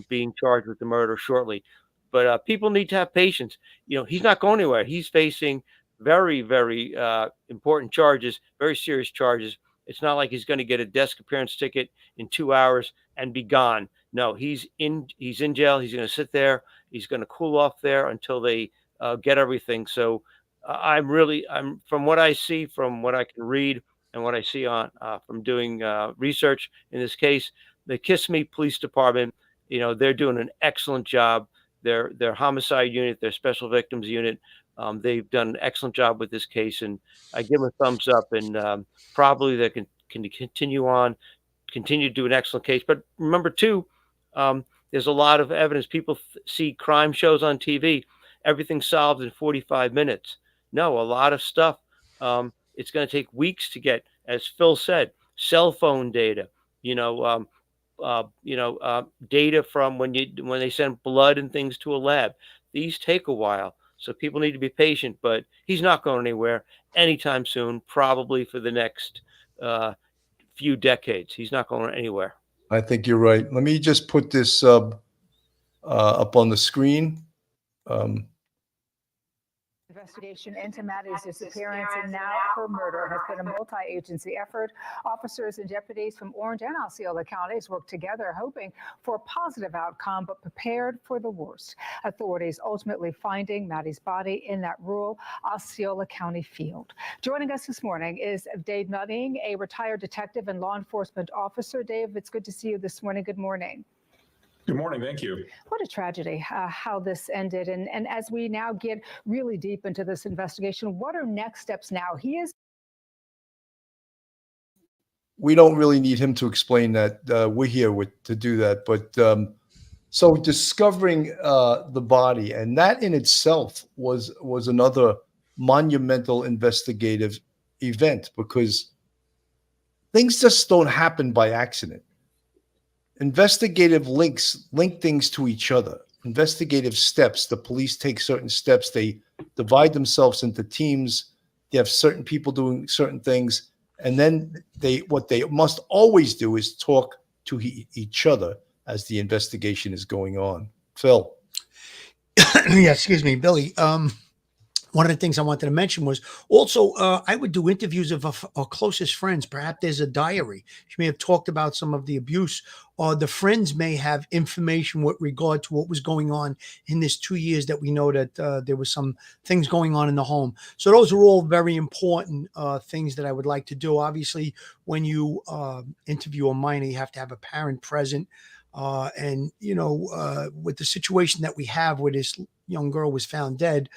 being charged with the murder shortly. But people need to have patience. He's not going anywhere. He's facing very, very important charges, very serious charges. It's not like he's going to get a desk appearance ticket in 2 hours and be gone. No, he's in jail. He's going to sit there. He's going to cool off there until they get everything. So I'm from what I see, from what I can read and what I see on from doing research in this case, the Kissimmee Police Department, they're doing an excellent job. Their homicide unit, their special victims unit, they've done an excellent job with this case, and I give them a thumbs up. And probably they can continue to do an excellent case. But remember too, there's a lot of evidence. People see crime shows on TV, everything's solved in 45 minutes. No, a lot of stuff. It's going to take weeks to get, as Phil said, cell phone data. Data from when they send blood and things to a lab. These take a while, so people need to be patient. But he's not going anywhere anytime soon. Probably for the next few decades, he's not going anywhere. I think you're right. Let me just put this up on the screen. Investigation into Maddie's disappearance and now her murder has been a multi-agency effort. Officers and deputies from Orange and Osceola counties worked together, hoping for a positive outcome, but prepared for the worst. Authorities ultimately finding Maddie's body in that rural Osceola County field. Joining us this morning is Dave Nutting, a retired detective and law enforcement officer. Dave, it's good to see you this morning. Good morning. Good morning. Thank you. What a tragedy, how this ended. And as we now get really deep into this investigation, what are next steps now? We don't really need him to explain that. We're here to do that. But so discovering the body, and that in itself was another monumental investigative event, because things just don't happen by accident. Investigative link things to each other. Investigative steps. The police take certain steps. They divide themselves into teams. They have certain people doing certain things, and then what they must always do is talk to each other as the investigation is going on. Phil. Yeah, excuse me, Billy. one of the things I wanted to mention was also I would do interviews of our closest friends. Perhaps there's a diary. She may have talked about some of the abuse, or the friends may have information with regard to what was going on in this 2 years that we know that there was some things going on in the home. So those are all very important things that I would like to do. Obviously, when you interview a minor, you have to have a parent present. And, with the situation that we have where this young girl was found dead,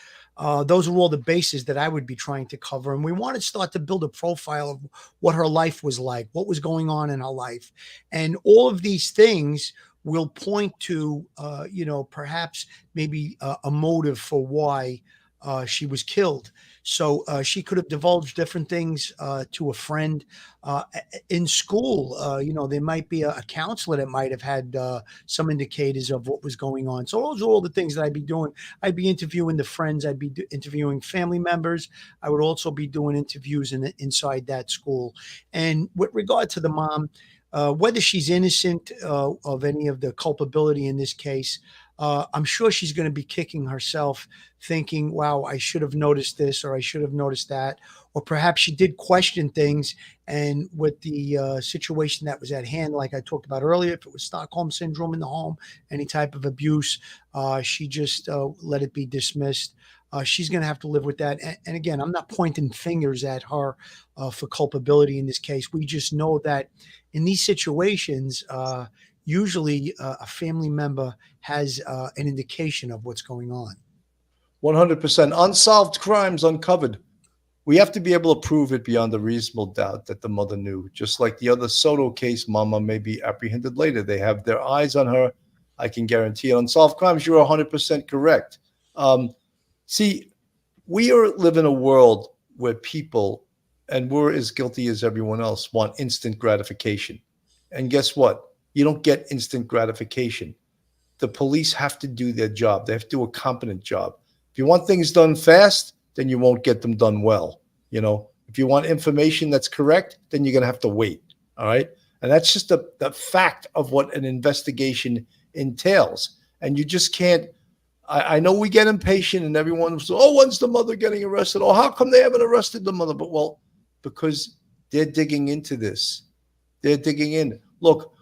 those are all the bases that I would be trying to cover. And we want to start to build a profile of what her life was like, what was going on in her life. And all of these things will point to, perhaps maybe a motive for why she was killed. So she could have divulged different things to a friend in school. There might be a counselor that might have had some indicators of what was going on. So those are all the things that I'd be doing. I'd be interviewing the friends. I'd be interviewing family members. I would also be doing interviews inside that school. And with regard to the mom, whether she's innocent of any of the culpability in this case, I'm sure she's going to be kicking herself, thinking, wow, I should have noticed this, or I should have noticed that. Or perhaps she did question things. And with the situation that was at hand, like I talked about earlier, if it was Stockholm syndrome in the home, any type of abuse, she just let it be dismissed. She's going to have to live with that. And again, I'm not pointing fingers at her for culpability in this case. We just know that in these situations, usually a family member has an indication of what's going on. 100%. Unsolved crimes uncovered. We have to be able to prove it beyond a reasonable doubt that the mother knew. Just like the other Soto case, Mama may be apprehended later. They have their eyes on her. I can guarantee it. Unsolved crimes, you're 100% correct. See, we live in a world where people, and we're as guilty as everyone else, want instant gratification. And guess what? You don't get instant gratification. The police have to do their job. They have to do a competent job. If you want things done fast, then you won't get them done well. If you want information that's correct, then you're going to have to wait. All right. And that's just the fact of what an investigation entails. And you just can't. I know we get impatient and everyone's, oh, when's the mother getting arrested? Oh, how come they haven't arrested the mother? But, well, because they're digging into this. They're digging in. Look,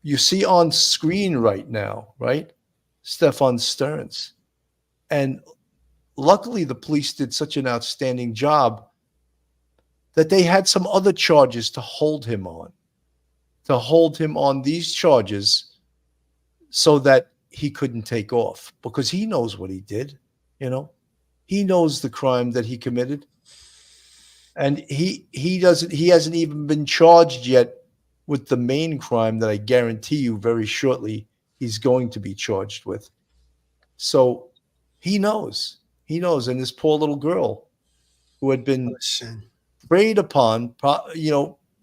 you see on screen right now, right? Stephan Sterns. And luckily, the police did such an outstanding job that they had some other charges to hold him on these charges so that he couldn't take off, because he knows what he did. He knows the crime that he committed. And he hasn't even been charged yet with the main crime that I guarantee you very shortly he's going to be charged with. So he knows. And this poor little girl who had been preyed upon,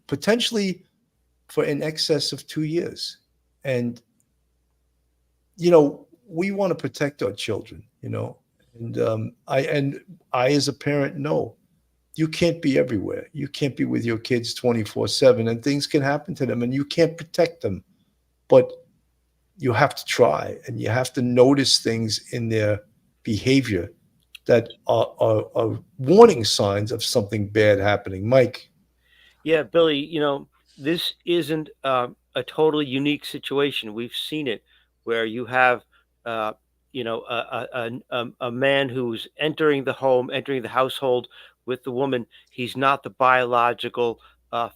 potentially for in excess of 2 years. And, we want to protect our children, and I, as a parent, know you can't be everywhere. You can't be with your kids 24/7, and things can happen to them and you can't protect them. But you have to try, and you have to notice things in their behavior that are warning signs of something bad happening. Mike. Yeah, Billy, this isn't a totally unique situation. We've seen it where you have, a man who's entering the household with the woman. He's not the biological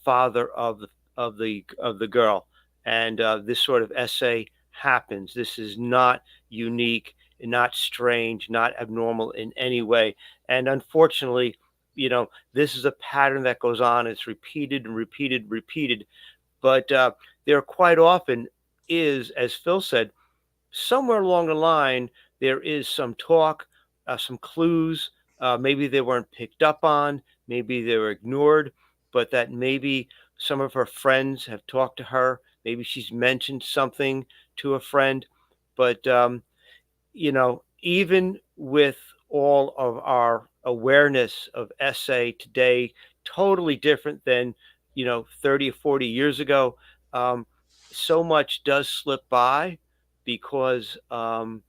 father of the girl, and this sort of essay happens. This is not unique, not strange, not abnormal in any way. And unfortunately, this is a pattern that goes on. It's repeated and repeated, repeated. But there quite often is, as Phil said, somewhere along the line, there is some talk, some clues. Maybe they weren't picked up on, maybe they were ignored, but that maybe some of her friends have talked to her. Maybe she's mentioned something to a friend. But, even with all of our awareness of SA today, totally different than, 30 or 40 years ago, so much does slip by because, a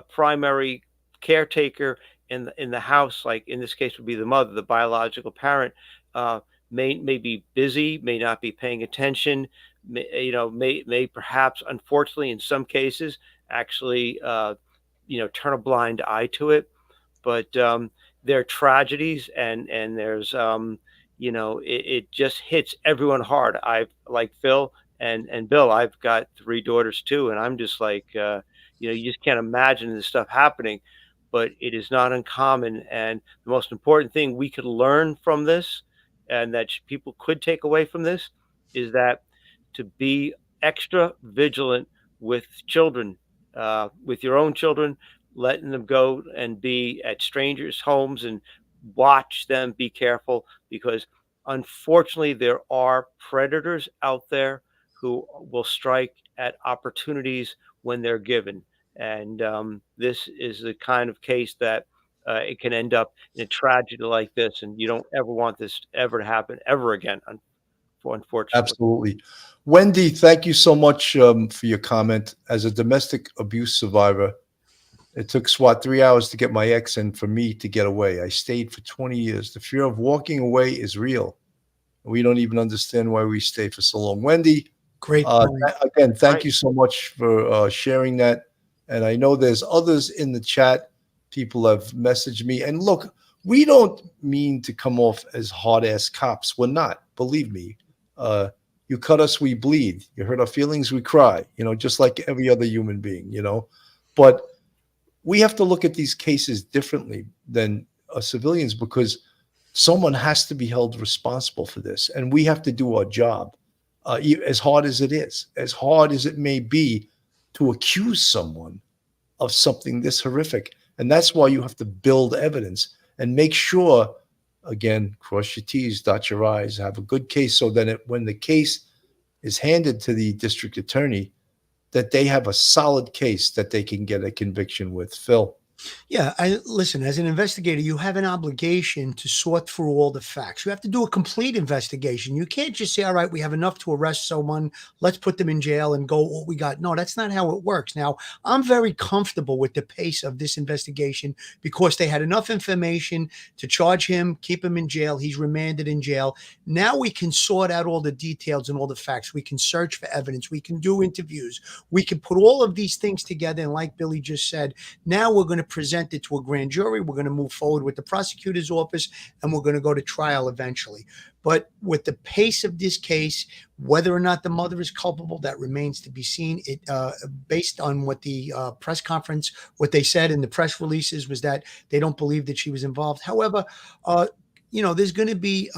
primary caretaker in the house, like in this case would be the mother, the biological parent, uh, may be busy, may not be paying attention, may perhaps, unfortunately, in some cases, actually, turn a blind eye to it. But there are tragedies, and there's it just hits everyone hard. I've like Phil and Bill. I've got three daughters too, and I'm just like you just can't imagine this stuff happening. But it is not uncommon, and the most important thing we could learn from this, and that people could take away from this, is that to be extra vigilant with children, with your own children, letting them go and be at strangers' homes and watch them. Be careful, because unfortunately there are predators out there who will strike at opportunities when they're given. And this is the kind of case that it can end up in a tragedy like this, and you don't ever want this ever to happen ever again, unfortunately. Absolutely. Wendy, thank you so much for your comment. As a domestic abuse survivor, it took SWAT 3 hours to get my ex and for me to get away. I stayed for 20 years. The fear of walking away is real. We don't even understand why we stayed for so long. Wendy, Great point. again, thank Right. you so much for sharing that. And I know there's others in the chat. People have messaged me. And look, we don't mean to come off as hard ass cops. We're not. Believe me. You cut us, we bleed. You hurt our feelings, we cry. Just like every other human being. But we have to look at these cases differently than civilians, because someone has to be held responsible for this, and we have to do our job, as hard as it is, as hard as it may be to accuse someone of something this horrific. And that's why you have to build evidence and make sure, again, cross your T's, dot your I's, have a good case, so that when the case is handed to the district attorney, that they have a solid case that they can get a conviction with. Phil. Yeah, listen, as an investigator, you have an obligation to sort through all the facts. You have to do a complete investigation. You can't just say, all right, we have enough to arrest someone, let's put them in jail and go what we got. No, that's not how it works. Now, I'm very comfortable with the pace of this investigation because they had enough information to charge him, keep him in jail. He's remanded in jail. Now we can sort out all the details and all the facts. We can search for evidence. We can do interviews. We can put all of these things together. And like Billy just said, now we're going to present it to a grand jury. We're going to move forward with the prosecutor's office, and we're going to go to trial eventually. But with the pace of this case, whether or not the mother is culpable, that remains to be seen. It based on what the press conference, what they said in the press releases, was that they don't believe that she was involved. However, there's going to be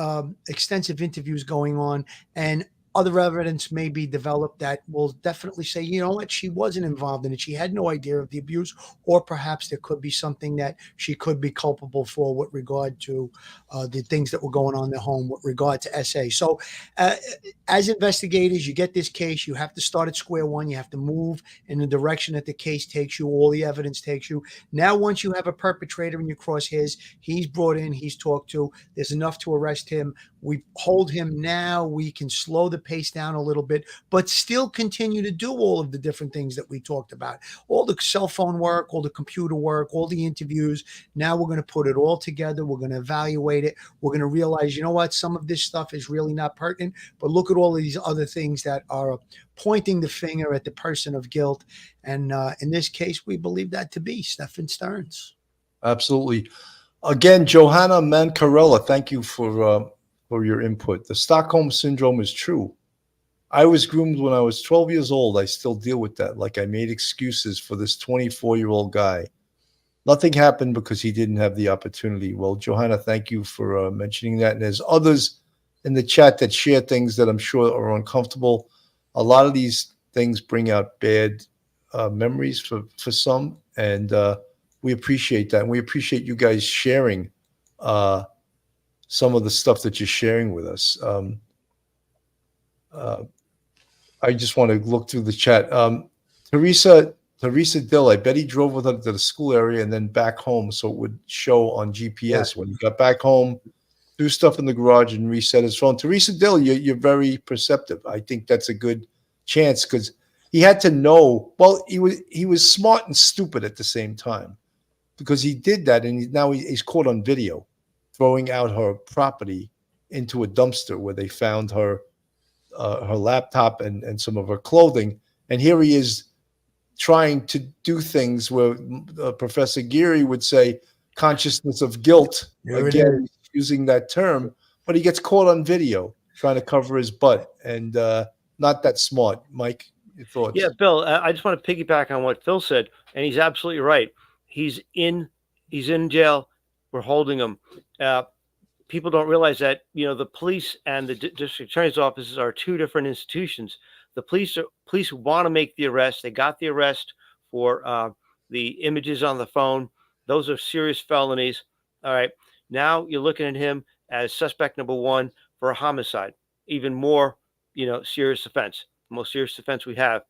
extensive interviews going on, and other evidence may be developed that will definitely say, you know what, she wasn't involved in it. She had no idea of the abuse, or perhaps there could be something that she could be culpable for with regard to the things that were going on in the home with regard to SA. So as investigators, you get this case, you have to start at square one. You have to move in the direction that the case takes you, all the evidence takes you. Now, once you have a perpetrator in your crosshairs, he's brought in, he's talked to, there's enough to arrest him. We hold him now. We can slow the pace down a little bit, but still continue to do all of the different things that we talked about. All the cell phone work, all the computer work, all the interviews. Now we're going to put it all together. We're going to evaluate it. We're going to realize, you know what, some of this stuff is really not pertinent, but look at all of these other things that are pointing the finger at the person of guilt. And in this case, we believe that to be Stephan Sterns. Absolutely. Again, Johanna Mancarella, thank you for your input. The Stockholm Syndrome is true. I was groomed when I was 12 years old. I still deal with that. Like, I made excuses for this 24-year-old guy. Nothing happened because he didn't have the opportunity. Well, Johanna, thank you for mentioning that. And there's others in the chat that share things that I'm sure are uncomfortable. A lot of these things bring out bad memories for some, and we appreciate that. And we appreciate you guys sharing some of the stuff that you're sharing with us. I just want to look through the chat. Teresa Dill, I bet he drove with her to the school area and then back home so it would show on GPS. Yeah. When he got back home, do stuff in the garage and reset his phone. Teresa Dill, you're very perceptive. I think that's a good chance, because he had to know. Well, he was smart and stupid at the same time, because he did that, and now he's caught on video throwing out her property into a dumpster where they found her laptop and some of her clothing. And here he is trying to do things where Professor Geary would say consciousness of guilt, There it again using that term, but he gets caught on video trying to cover his butt, and not that smart. Mike, your thoughts? Yeah, Bill, I just want to piggyback on what Phil said, and he's absolutely right. He's in jail. We're holding him. People don't realize that, the police and the district attorney's offices are two different institutions. The police want to make the arrest. They got the arrest for the images on the phone. Those are serious felonies. All right. Now you're looking at him as suspect number one for a homicide, even more, serious offense, the most serious offense we have.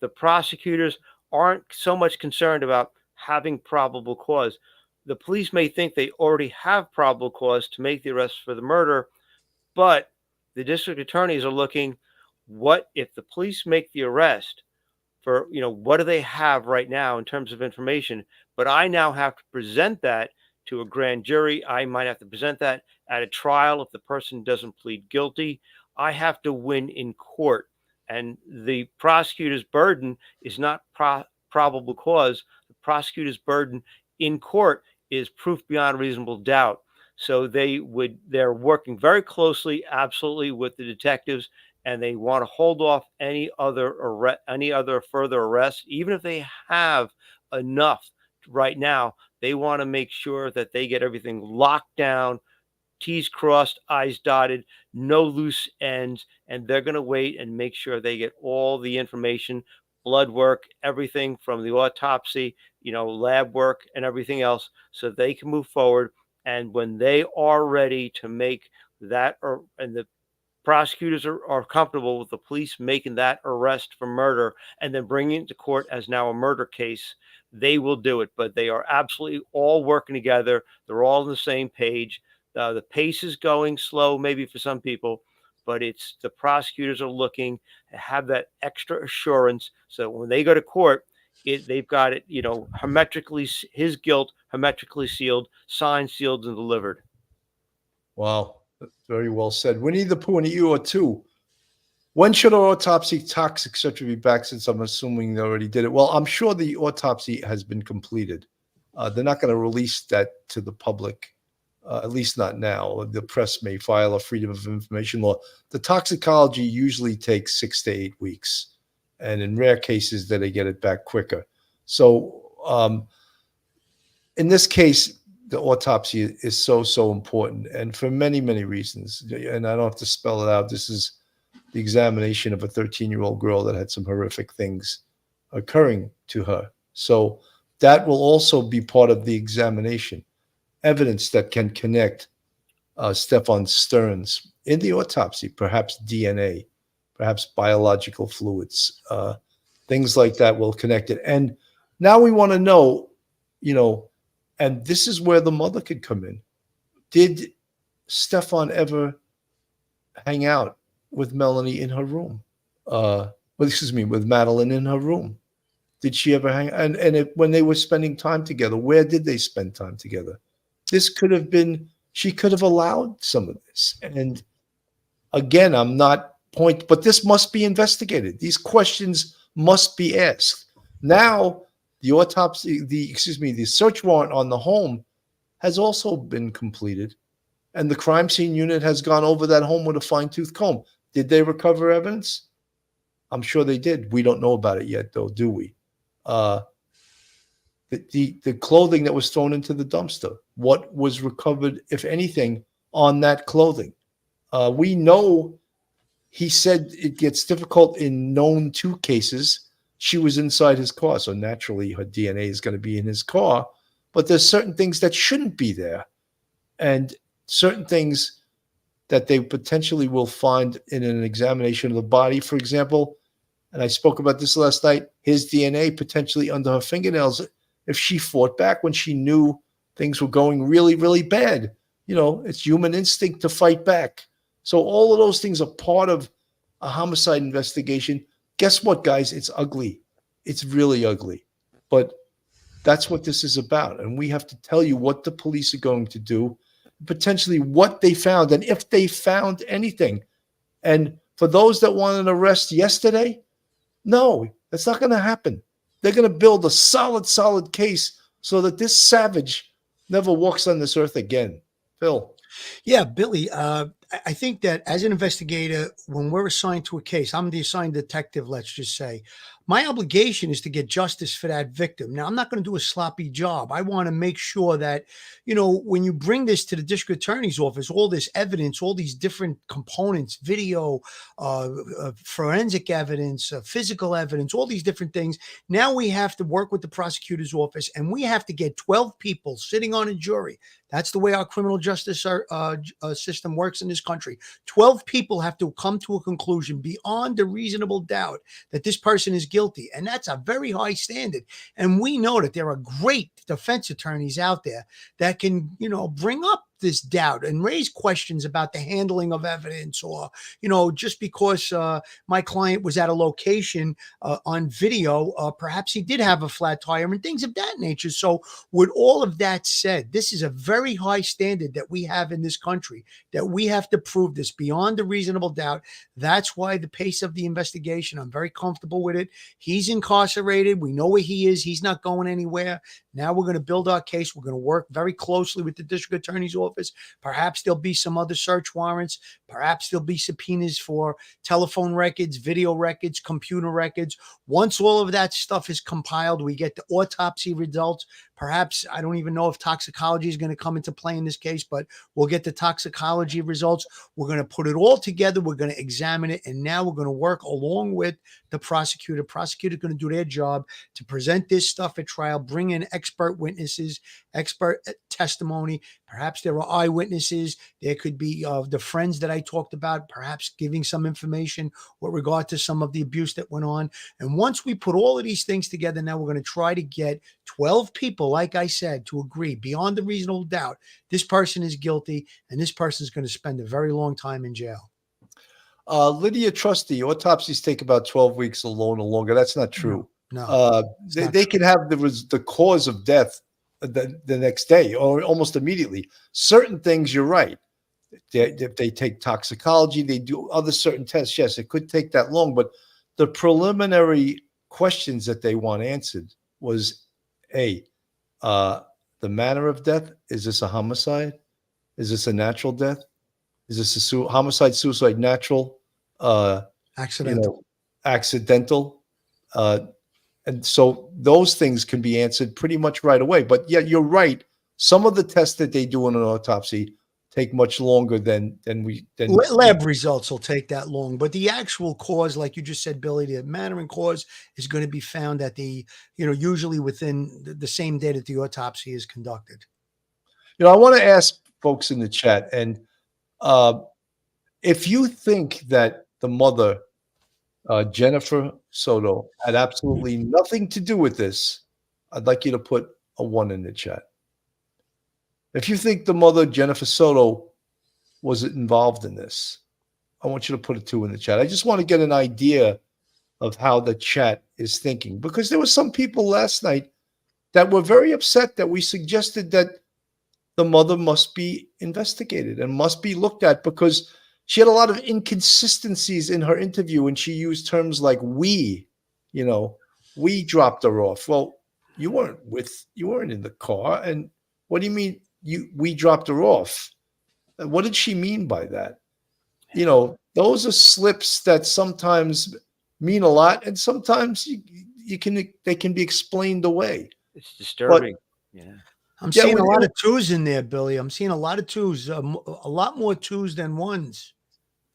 The prosecutors aren't so much concerned about having probable cause. The police may think they already have probable cause to make the arrest for the murder, but the district attorneys are looking, what if the police make the arrest for, what do they have right now in terms of information? But I now have to present that to a grand jury. I might have to present that at a trial if the person doesn't plead guilty. I have to win in court. And the prosecutor's burden is not probable cause. The prosecutor's burden in court is proof beyond reasonable doubt. So they're working very closely, absolutely, with the detectives, and they want to hold off any other further arrests, even if they have enough right now. They want to make sure that they get everything locked down, T's crossed, I's dotted, no loose ends, and they're going to wait and make sure they get all the information, blood work, everything from the autopsy, lab work and everything else, so they can move forward. And when they are ready to make that, and the prosecutors are comfortable with the police making that arrest for murder and then bringing it to court as now a murder case, they will do it. But they are absolutely all working together. They're all on the same page. The pace is going slow, maybe for some people, but it's the prosecutors are looking to have that extra assurance. So when they go to court, they've got it, hermetically, his guilt hermetically sealed, signed, sealed, and delivered. Wow, very well said. Winnie the Pooh, and you or two. When should our autopsy, tox, etc. be back? Since I'm assuming they already did it. Well, I'm sure the autopsy has been completed. They're not going to release that to the public, at least not now. The press may file a Freedom of Information law. The toxicology usually takes 6 to 8 weeks, and in rare cases, that they get it back quicker. So, in this case, the autopsy is so important, and for many reasons. And I don't have to spell it out. This is the examination of a 13-year-old girl that had some horrific things occurring to her. So that will also be part of the examination. Evidence that can connect Stephan Sterns in the autopsy, perhaps DNA, perhaps biological fluids, things like that will connect it. And now we want to know, and this is where the mother could come in. Did Stephan ever hang out with Melanie in her room? With Madeline in her room? Did she ever hang? And when they were spending time together, where did they spend time together? This could have been, she could have allowed some of this. And again, I'm not but this must be investigated. These questions must be asked. Now, the search warrant on the home has also been completed, and the crime scene unit has gone over that home with a fine-tooth comb. Did they recover evidence? I'm sure they did. We don't know about it yet, though, do we? The clothing that was thrown into the dumpster, what was recovered, if anything, on that clothing? We know he said it gets difficult in known 2 cases. She was inside his car, so naturally her DNA is going to be in his car. But there's certain things that shouldn't be there, and certain things that they potentially will find in an examination of the body. For example, and I spoke about this last night, his DNA potentially under her fingernails if she fought back when she knew things were going really bad. It's human instinct to fight back. So all of those things are part of a homicide investigation. Guess what, guys? It's ugly. It's really ugly. But That's what this is about. And we have to tell you what the police are going to do, potentially what they found, and if they found anything. And for those that want an arrest yesterday, no, that's not going to happen. They're going to build a solid case so that this savage never walks on this earth again. Phil. Yeah, Billy, I think that as an investigator, when we're assigned to a case, I'm the assigned detective, let's just say, my obligation is to get justice for that victim. Now, I'm not going to do a sloppy job. I want to make sure that, when you bring this to the district attorney's office, all this evidence, all these different components, video, forensic evidence, physical evidence, all these different things. Now we have to work with the prosecutor's office, and we have to get 12 people sitting on a jury. That's the way our criminal justice system works in this country. 12 people have to come to a conclusion beyond a reasonable doubt that this person is guilty. And that's a very high standard. And we know that there are great defense attorneys out there that can, bring up this doubt and raise questions about the handling of evidence, or, just because my client was at a location on video, perhaps he did have a flat tire and things of that nature. So with all of that said, this is a very high standard that we have in this country, that we have to prove this beyond a reasonable doubt. That's why the pace of the investigation, I'm very comfortable with it. He's incarcerated. We know where he is. He's not going anywhere. Now we're going to build our case. We're going to work very closely with the district attorney's office. Perhaps there'll be some other search warrants. Perhaps there'll be subpoenas for telephone records, video records, computer records. Once all of that stuff is compiled, we get the autopsy results. Perhaps, I don't even know if toxicology is going to come into play in this case, but we'll get the toxicology results. We're going to put it all together. We're going to examine it. And now we're going to work along with the prosecutor. Prosecutor's going to do their job to present this stuff at trial, bring in expert witnesses, expert testimony. Perhaps there are eyewitnesses. There could be the friends that I talked about, perhaps giving some information with regard to some of the abuse that went on. And once we put all of these things together, now we're going to try to get 12 people, like I said, to agree beyond a reasonable doubt this person is guilty, and this person is going to spend a very long time in jail. Lydia Trusty, autopsies take about 12 weeks alone or longer. That's not true. No, they can have the cause of death the next day or almost immediately. Certain things, you're right. If they take toxicology, they do other certain tests. Yes, it could take that long, but the preliminary questions that they want answered was the manner of death. Is this a homicide? Is this a natural death? Is this a homicide, suicide, natural, accidental? Accidental. And so those things can be answered pretty much right away. But yeah, you're right. Some of the tests that they do in an autopsy take much longer than lab results will take that long. But the actual cause, like you just said, Billy, the manner and cause is going to be found at usually within the same day that the autopsy is conducted. I want to ask folks in the chat, and if you think that the mother, Jennifer Soto, had absolutely nothing to do with this, I'd like you to put a 1 in the chat. If you think the mother, Jennifer Soto, was involved in this, I want you to put a 2 in the chat. I just want to get an idea of how the chat is thinking, because there were some people last night that were very upset that we suggested that the mother must be investigated and must be looked at, because she had a lot of inconsistencies in her interview, and she used terms like we dropped her off. Well, you weren't in the car. And what do you mean we dropped her off? What did she mean by that? Those are slips that sometimes mean a lot, and sometimes they can be explained away. It's disturbing. I'm seeing a lot of 2s in there, Billy. I'm seeing a lot of 2s, a lot more 2s than 1s.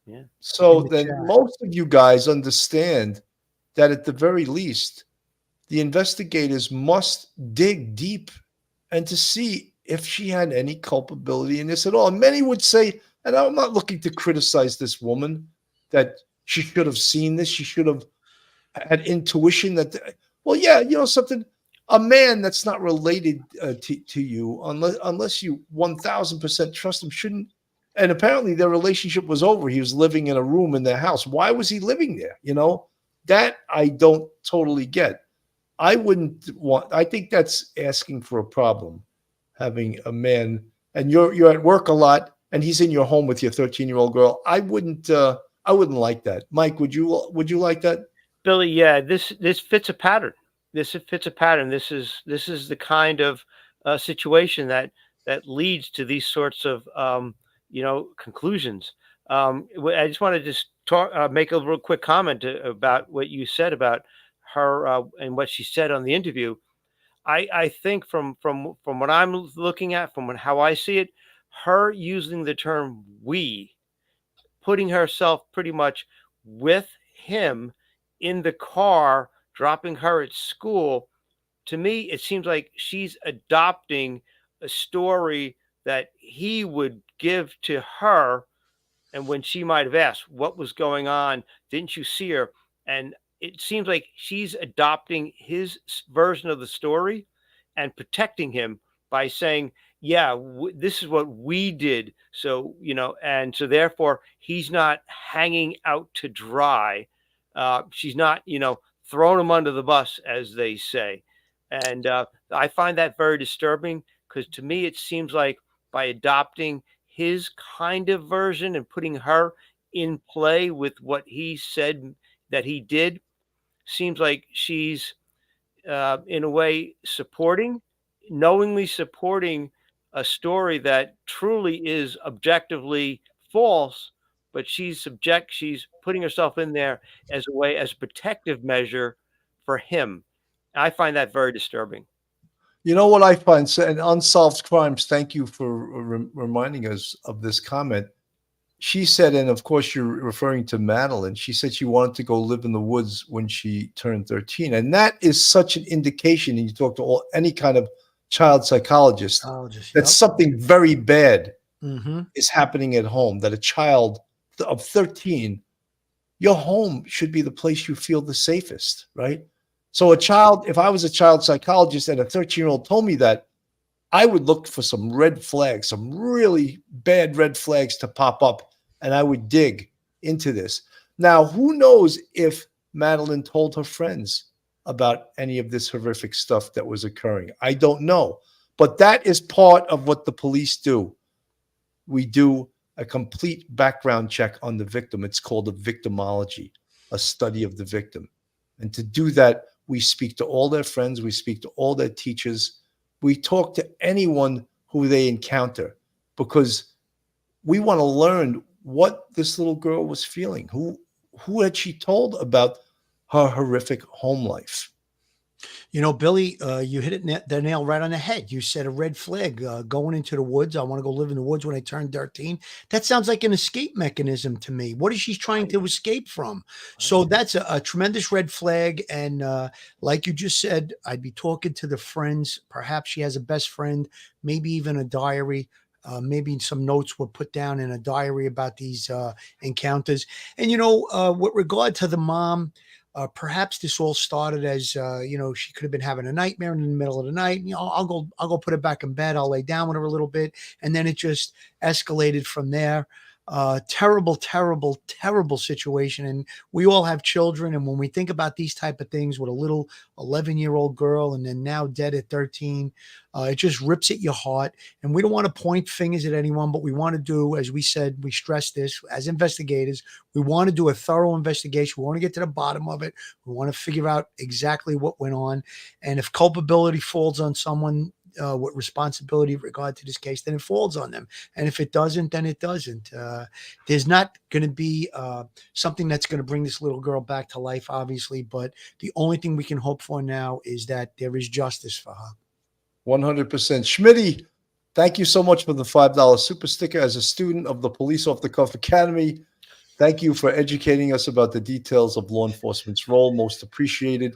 Yeah. So then most of you guys understand that at the very least, the investigators must dig deep and to see if she had any culpability in this at all. And many would say, and I'm not looking to criticize this woman, that she should have seen this. She should have had intuition that, something. A man that's not related to you, unless you 1000% trust him, shouldn't. And apparently their relationship was over. He was living in a room in their house. Why was he living there? That I don't totally get. I wouldn't want. I think that's asking for a problem. Having a man, and you're at work a lot, and he's in your home with your 13-year-old girl. I wouldn't. I wouldn't like that. Mike, would you? Would you like that? Billy, yeah, this fits a pattern. This fits a pattern. This is the kind of situation that leads to these sorts of conclusions. I just want to just make a real quick comment about what you said about her and what she said on the interview. I think from what I'm looking at, how I see it, her using the term "we," putting herself pretty much with him in the car, dropping her at school. To me, it seems like she's adopting a story that he would give to her. And when she might have asked what was going on, didn't you see her? And it seems like she's adopting his version of the story and protecting him by saying, yeah, this is what we did. So, and so therefore he's not hanging out to dry. She's not, throwing him under the bus, as they say. And I find that very disturbing, because to me, it seems like by adopting his kind of version and putting her in play with what he said that he did, seems like she's in a way knowingly supporting a story that truly is objectively false, but she's putting herself in there as a protective measure for him. I find that very disturbing. You know what I find? So, and unsolved crimes. Thank you for reminding us of this comment. She said, and of course you're referring to Madeline. She said she wanted to go live in the woods when she turned 13, and that is such an indication. And you talk to any kind of child psychologist, that something very bad is happening at home. That a child of 13, your home should be the place you feel the safest, right? So a child, if I was a child psychologist and a 13-year-old told me that, I would look for some red flags, some really bad red flags to pop up, and I would dig into this. Now, who knows if Madeline told her friends about any of this horrific stuff that was occurring? I don't know. But that is part of what the police do. We do a complete background check on the victim. It's called a victimology, a study of the victim. And to do that, we speak to all their friends, we speak to all their teachers, we talk to anyone who they encounter, because we want to learn what this little girl was feeling. Who had she told about her horrific home life? Billy, you hit the nail right on the head. You said a red flag, going into the woods. I want to go live in the woods when I turn 13. That sounds like an escape mechanism to me. What is she trying to escape from? So that's a tremendous red flag. And like you just said, I'd be talking to the friends. Perhaps she has a best friend, maybe even a diary. Maybe some notes were put down in a diary about these encounters. And, with regard to the mom, perhaps this all started as she could have been having a nightmare in the middle of the night. I'll go put her back in bed. I'll lay down with her a little bit, and then it just escalated from there. Terrible, terrible, terrible situation. And we all have children, and when we think about these type of things with a little 11-year-old girl and then now dead at 13, it just rips at your heart. And we don't want to point fingers at anyone, but we want to do, as we said, we stress this as investigators, we want to do a thorough investigation. We want to get to the bottom of it. We want to figure out exactly what went on. And if culpability falls on someone with responsibility with regard to this case, then it falls on them. And if it doesn't, then it doesn't. There's not going to be something that's going to bring this little girl back to life, obviously. But the only thing we can hope for now is that there is justice for her. 100%. Schmitty, thank you so much for the $5 super sticker. As a student of the Police Off the Cuff Academy, thank you for educating us about the details of law enforcement's role. Most appreciated.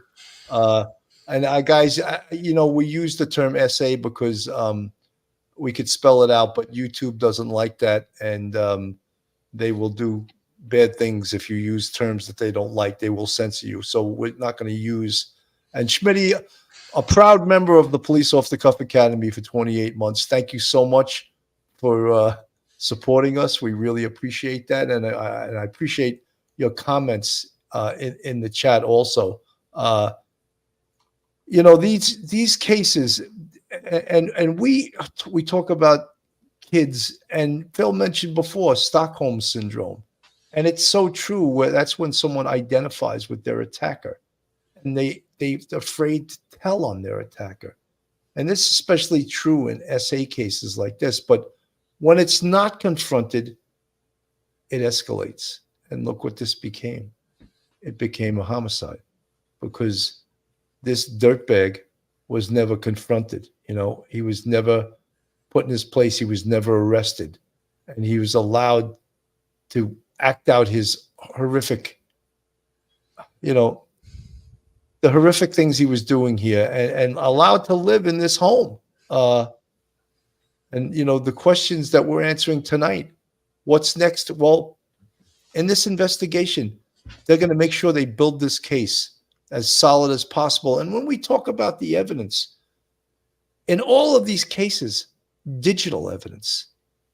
And guys, we use the term essay because we could spell it out, but YouTube doesn't like that. And they will do bad things if you use terms that they don't like. They will censor you. So we're not going to use. And Schmitty, a proud member of the Police Off the Cuff Academy for 28 months. Thank you so much for supporting us. We really appreciate that. And I appreciate your comments in the chat also. these cases, and we talk about kids, and Phil mentioned before Stockholm syndrome, and it's so true. Where that's when someone identifies with their attacker, and they're afraid to tell on their attacker, and this is especially true in SA cases like this. But when it's not confronted, it escalates, and look what this became. It became a homicide because this dirtbag was never confronted. He was never put in his place. He was never arrested, and he was allowed to act out his horrific, the horrific things he was doing here, and allowed to live in this home. And the questions that we're answering tonight, what's next? Well, in this investigation, they're going to make sure they build this case as solid as possible. And when we talk about the evidence, in all of these cases, digital evidence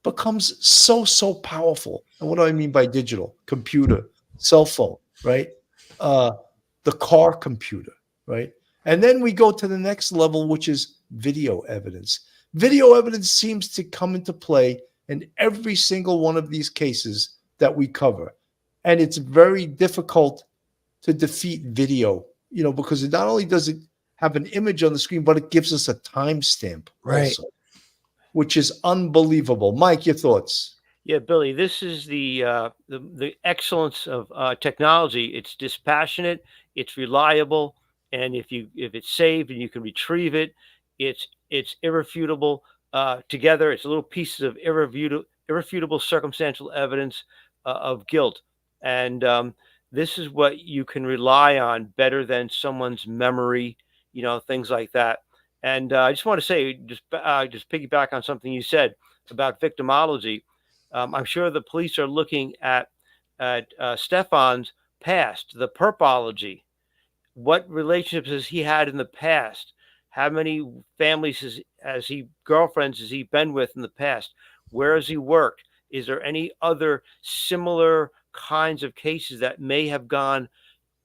becomes so powerful. And what do I mean by digital? Computer, cell phone, right? The car computer, right? And then we go to the next level, which is video evidence. Video evidence seems to come into play in every single one of these cases that we cover. And it's very difficult to defeat video, because it not only does it have an image on the screen, but it gives us a timestamp also, which is unbelievable. Mike, your thoughts? Yeah, Billy, this is the excellence of technology. It's dispassionate, it's reliable, and if it's saved and you can retrieve it, it's irrefutable. Together, it's little pieces of irrefutable circumstantial evidence of guilt, and this is what you can rely on better than someone's memory, things like that. And I just want to say, just piggyback on something you said about victimology. I'm sure the police are looking at Stephan's past, the perpology. What relationships has he had in the past? How many families girlfriends has he been with in the past? Where has he worked? Is there any other similar kinds of cases that may have gone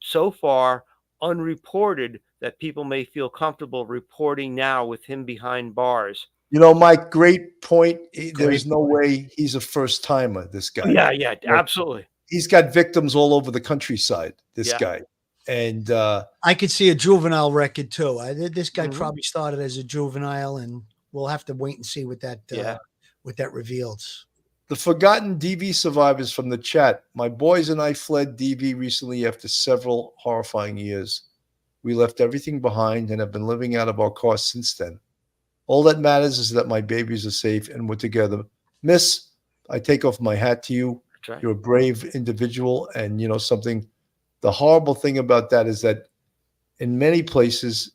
so far unreported that people may feel comfortable reporting now with him behind bars? Mike, great point. There's no way he's a first timer, this guy. Yeah, absolutely. He's got victims all over the countryside, this guy. And I could see a juvenile record too. This guy probably started as a juvenile, and we'll have to wait and see what that reveals. The forgotten DV survivors from the chat. My boys and I fled DV recently after several horrifying years. We left everything behind and have been living out of our car since then. All that matters is that my babies are safe and we're together. Miss, I take off my hat to you. Right. You're a brave individual. And something, the horrible thing about that is that in many places,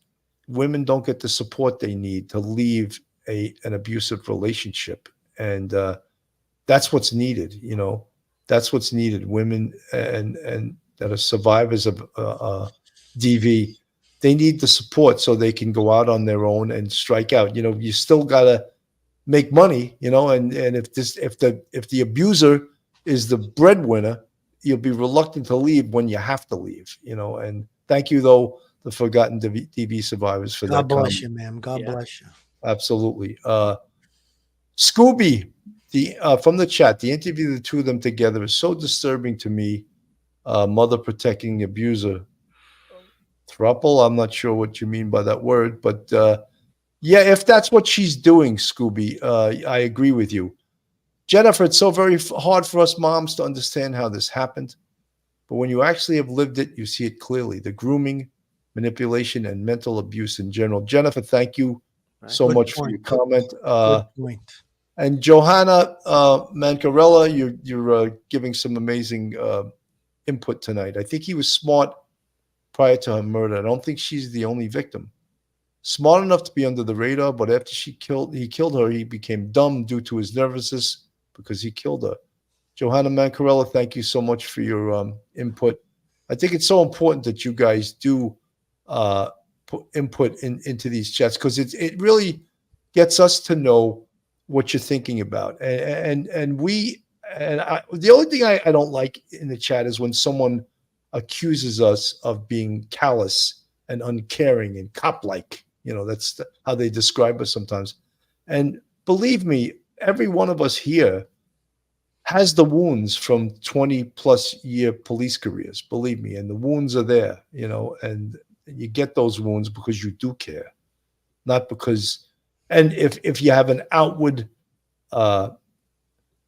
women don't get the support they need to leave an abusive relationship. And that's what's needed. That's what's needed. Women and that are survivors of DV, they need the support so they can go out on their own and strike out. You still gotta make money, and if the abuser is the breadwinner, you'll be reluctant to leave when you have to leave. And thank you, though, the forgotten DV survivors for that. God bless you, ma'am. God bless you. Absolutely. Scooby, from the chat, the interview of the two of them together is so disturbing to me. Mother protecting abuser. Thruple, I'm not sure what you mean by that word, but yeah, if that's what she's doing, Scooby, I agree with you. Jennifer, it's so very hard for us moms to understand how this happened, but when you actually have lived it, you see it clearly. The grooming, manipulation, and mental abuse in general. Jennifer, thank you so much for your comment. Good point. And Johanna Mancarella, you're giving some amazing input tonight. I think he was smart prior to her murder. I don't think she's the only victim. Smart enough to be under the radar, but after he killed her, he became dumb due to his nervousness because he killed her. Johanna Mancarella, thank you so much for your input. I think it's so important that you guys do put input into these chats because it really gets us to know what you're thinking about. The only thing I don't like in the chat is when someone accuses us of being callous and uncaring and cop-like. That's how they describe us sometimes. And believe me, every one of us here has the wounds from 20 plus year police careers, believe me, and the wounds are there, and you get those wounds because you do care, not because, and if you have an outward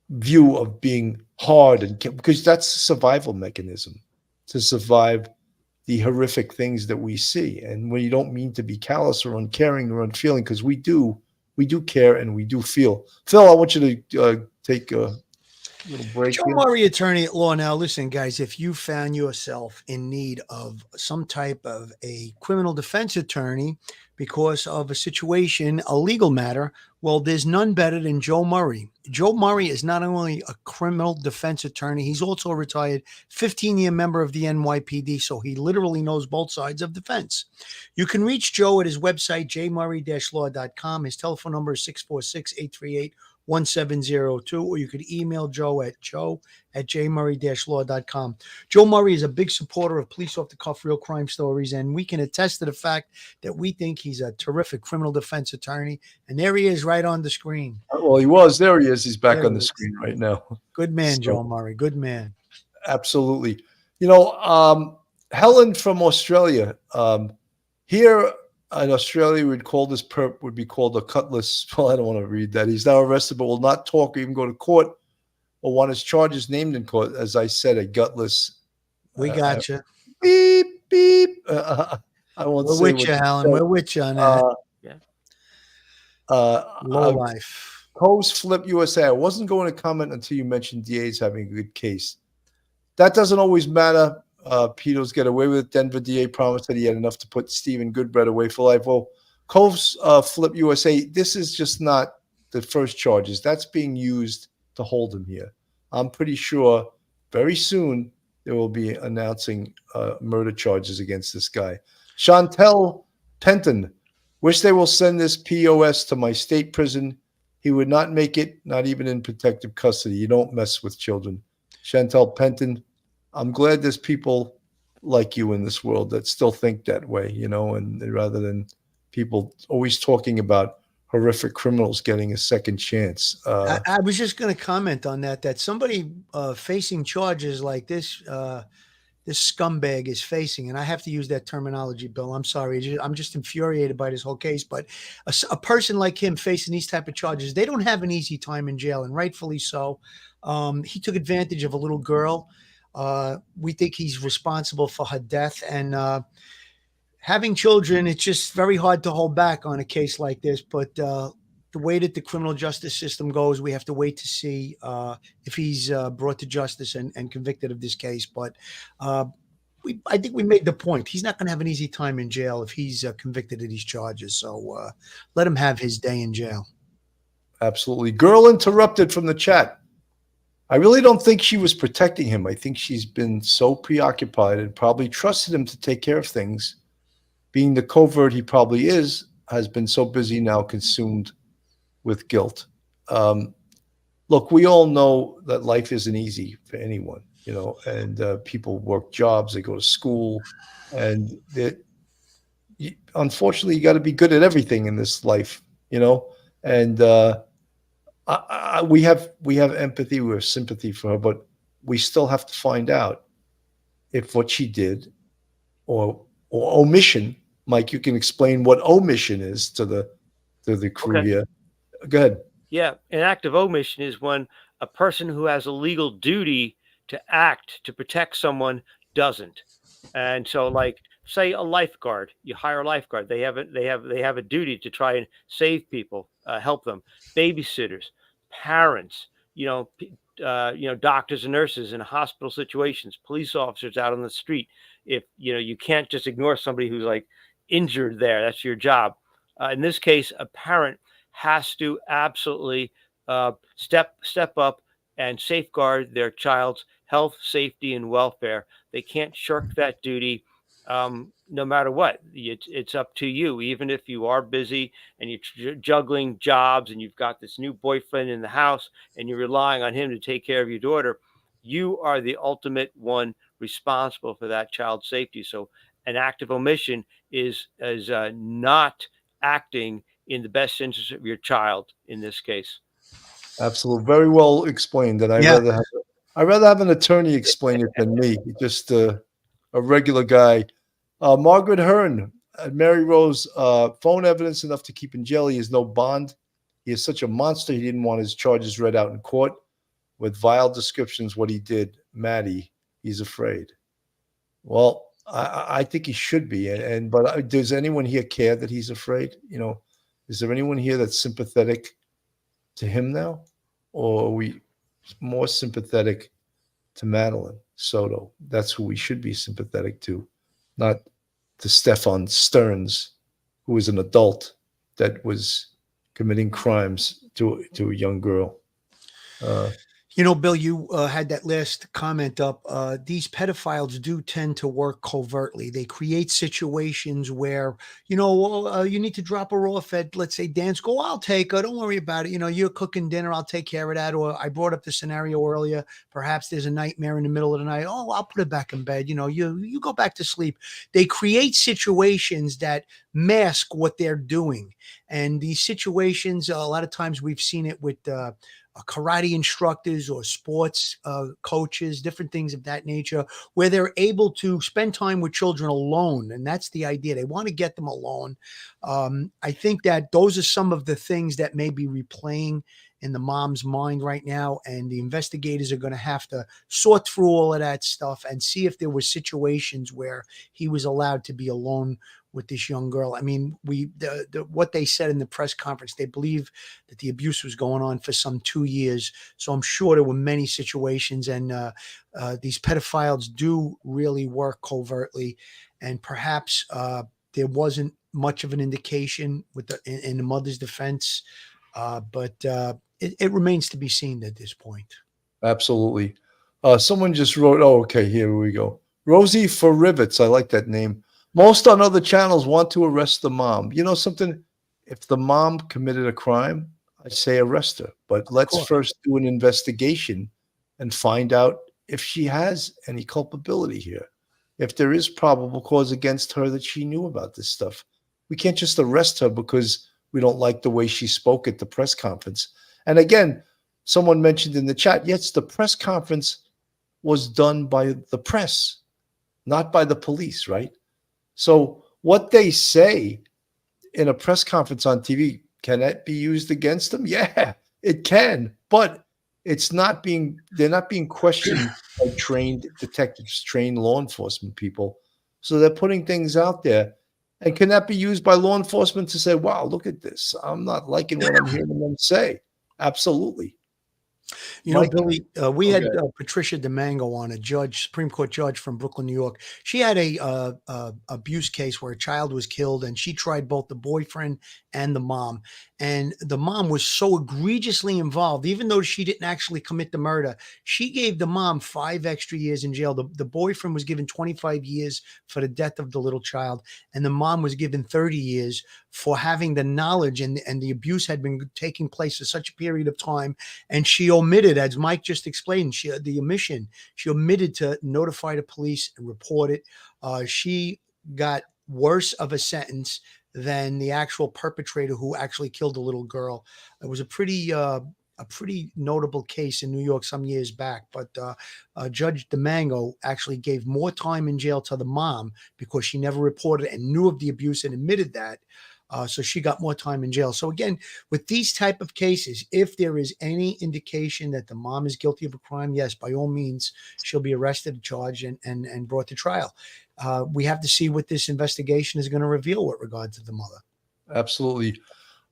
view of being hard, and because that's a survival mechanism to survive the horrific things that we see. And when you don't mean to be callous or uncaring or unfeeling, because we do care and we do feel. Phil, I want you to take a little break Joe here. Murray, attorney at law. Now, listen, guys, if you found yourself in need of some type of a criminal defense attorney because of a situation, a legal matter, well, there's none better than Joe Murray. Joe Murray is not only a criminal defense attorney, he's also a retired 15-year member of the NYPD, so he literally knows both sides of the fence. You can reach Joe at his website, jmurray-law.com. His telephone number is 646-838-1702, or you could email Joe at jmurray-law.com. Joe Murray is a big supporter of police off the cuff real crime stories, and we can attest to the fact that we think he's a terrific criminal defense attorney. And there he is right on the screen. Well, he was. There he is. He's back There on he the is. screen right now. Good man, So- Joe Murray. Good man. Absolutely. Helen from Australia. Here in Australia, we'd call this perp would be called a cutlass. Well, I don't want to read that. He's now arrested, but will not talk or even go to court or want his charges named in court. As I said, a gutless. We got you. Beep, beep. I won't We're say with what you, he Helen. said. We're with you on that. Low Uh, life. Post Flip USA. I wasn't going to comment until you mentioned DA's having a good case. That doesn't always matter. Peto's get away with it. Denver DA promised that he had enough to put Stephen Goodbread away for life. Well, Cove's Flip USA, this is just not the first charges. That's being used to hold him here. I'm pretty sure very soon they will be announcing murder charges against this guy. Chantel Penton, wish they will send this POS to my state prison. He would not make it, not even in protective custody. You don't mess with children. Chantel Penton, I'm glad there's people like you in this world that still think that way, and rather than people always talking about horrific criminals getting a second chance. I was just going to comment on that somebody facing charges like this, this scumbag is facing, and I have to use that terminology, Bill. I'm sorry. I'm just infuriated by this whole case. But a person like him facing these type of charges, they don't have an easy time in jail, and rightfully so. He took advantage of a little girl. We think he's responsible for her death, and having children, it's just very hard to hold back on a case like this. But the way that the criminal justice system goes, we have to wait to see if he's brought to justice and convicted of this case. But I think we made the point. He's not going to have an easy time in jail if he's convicted of these charges. So let him have his day in jail. Absolutely. Girl interrupted from the chat. I really don't think she was protecting him. I think she's been so preoccupied and probably trusted him to take care of things. Being the covert he probably is, has been so busy now consumed with guilt. Look, we all know that life isn't easy for anyone, and people work jobs, they go to school, and unfortunately, you got to be good at everything in this life, and we have empathy, we have sympathy for her, but we still have to find out if what she did or omission. Mike, you can explain what omission is to the crew here. Go ahead. Yeah, an act of omission is when a person who has a legal duty to act to protect someone doesn't. And so, like, say a lifeguard, you hire a lifeguard. They have a duty to try and save people, help them. Babysitters, parents, doctors and nurses in hospital situations, police officers out on the street. If you can't just ignore somebody who's like injured there. That's your job. In this case, a parent has to absolutely step up and safeguard their child's health, safety, and welfare. They can't shirk that duty, no matter what. It's up to you. Even if you are busy and you're juggling jobs and you've got this new boyfriend in the house and you're relying on him to take care of your daughter, you are the ultimate one responsible for that child's safety. So an act of omission is not acting in the best interest of your child in this case. Absolutely. Very well explained. And Yeah. I'd rather have an attorney explain it than me, just a regular guy. Margaret Hearn, Mary Rose, phone evidence enough to keep in jail. He has no bond. He is such a monster. He didn't want his charges read out in court with vile descriptions what he did. Maddie, he's afraid. Well, I think he should be. But does anyone here care that he's afraid? Is there anyone here that's sympathetic to him now? Or are we more sympathetic to Madeline Soto? That's who we should be sympathetic to, not to Stephan Sterns, who was an adult that was committing crimes to a young girl. Bill, you had that last comment up. These pedophiles do tend to work covertly. They create situations where, you need to drop her off at, let's say, dance school. I'll take her. Don't worry about it. You're cooking dinner. I'll take care of that. Or I brought up the scenario earlier. Perhaps there's a nightmare in the middle of the night. Oh, I'll put her back in bed. You go back to sleep. They create situations that mask what they're doing. And these situations, a lot of times we've seen it with karate instructors or sports coaches, different things of that nature, where they're able to spend time with children alone. And that's the idea. They want to get them alone. I think that those are some of the things that may be replaying in the mom's mind right now. And the investigators are going to have to sort through all of that stuff and see if there were situations where he was allowed to be alone with this young girl. I mean, what they said in the press conference, they believe that the abuse was going on for some 2 years. So I'm sure there were many situations, and these pedophiles do really work covertly. And perhaps there wasn't much of an indication in the mother's defense, but it remains to be seen at this point. Absolutely. Someone just wrote, okay, here we go. Rosie for Rivets. I like that name. Most on other channels want to arrest the mom. You know something? If the mom committed a crime, I say arrest her. But let's first do an investigation and find out if she has any culpability here. If there is probable cause against her that she knew about this stuff. We can't just arrest her because we don't like the way she spoke at the press conference. And again, someone mentioned in the chat, yes, the press conference was done by the press, not by the police, right? So what they say in a press conference on TV, can that be used against them? Yeah, it can, but they're not being questioned by trained detectives, trained law enforcement people. So they're putting things out there. And can that be used by law enforcement to say, wow, look at this. I'm not liking what I'm hearing them say. Absolutely. Mike? Billy, we had Patricia DeMango on, a judge, Supreme Court judge from Brooklyn, New York. She had a abuse case where a child was killed, and she tried both the boyfriend and the mom. And the mom was so egregiously involved, even though she didn't actually commit the murder. She gave the mom 5 extra years in jail. The boyfriend was given 25 years for the death of the little child, and the mom was given 30 years for having the knowledge, and the abuse had been taking place for such a period of time. And she omitted, as Mike just explained, she omitted to notify the police and report it. She got worse of a sentence than the actual perpetrator who actually killed the little girl. It was a pretty notable case in New York some years back, but Judge DeMango actually gave more time in jail to the mom because she never reported and knew of the abuse and admitted that. So she got more time in jail. So again, with these type of cases, if there is any indication that the mom is guilty of a crime, yes, by all means, she'll be arrested, charged, and brought to trial. We have to see what this investigation is going to reveal with regard to the mother. Absolutely.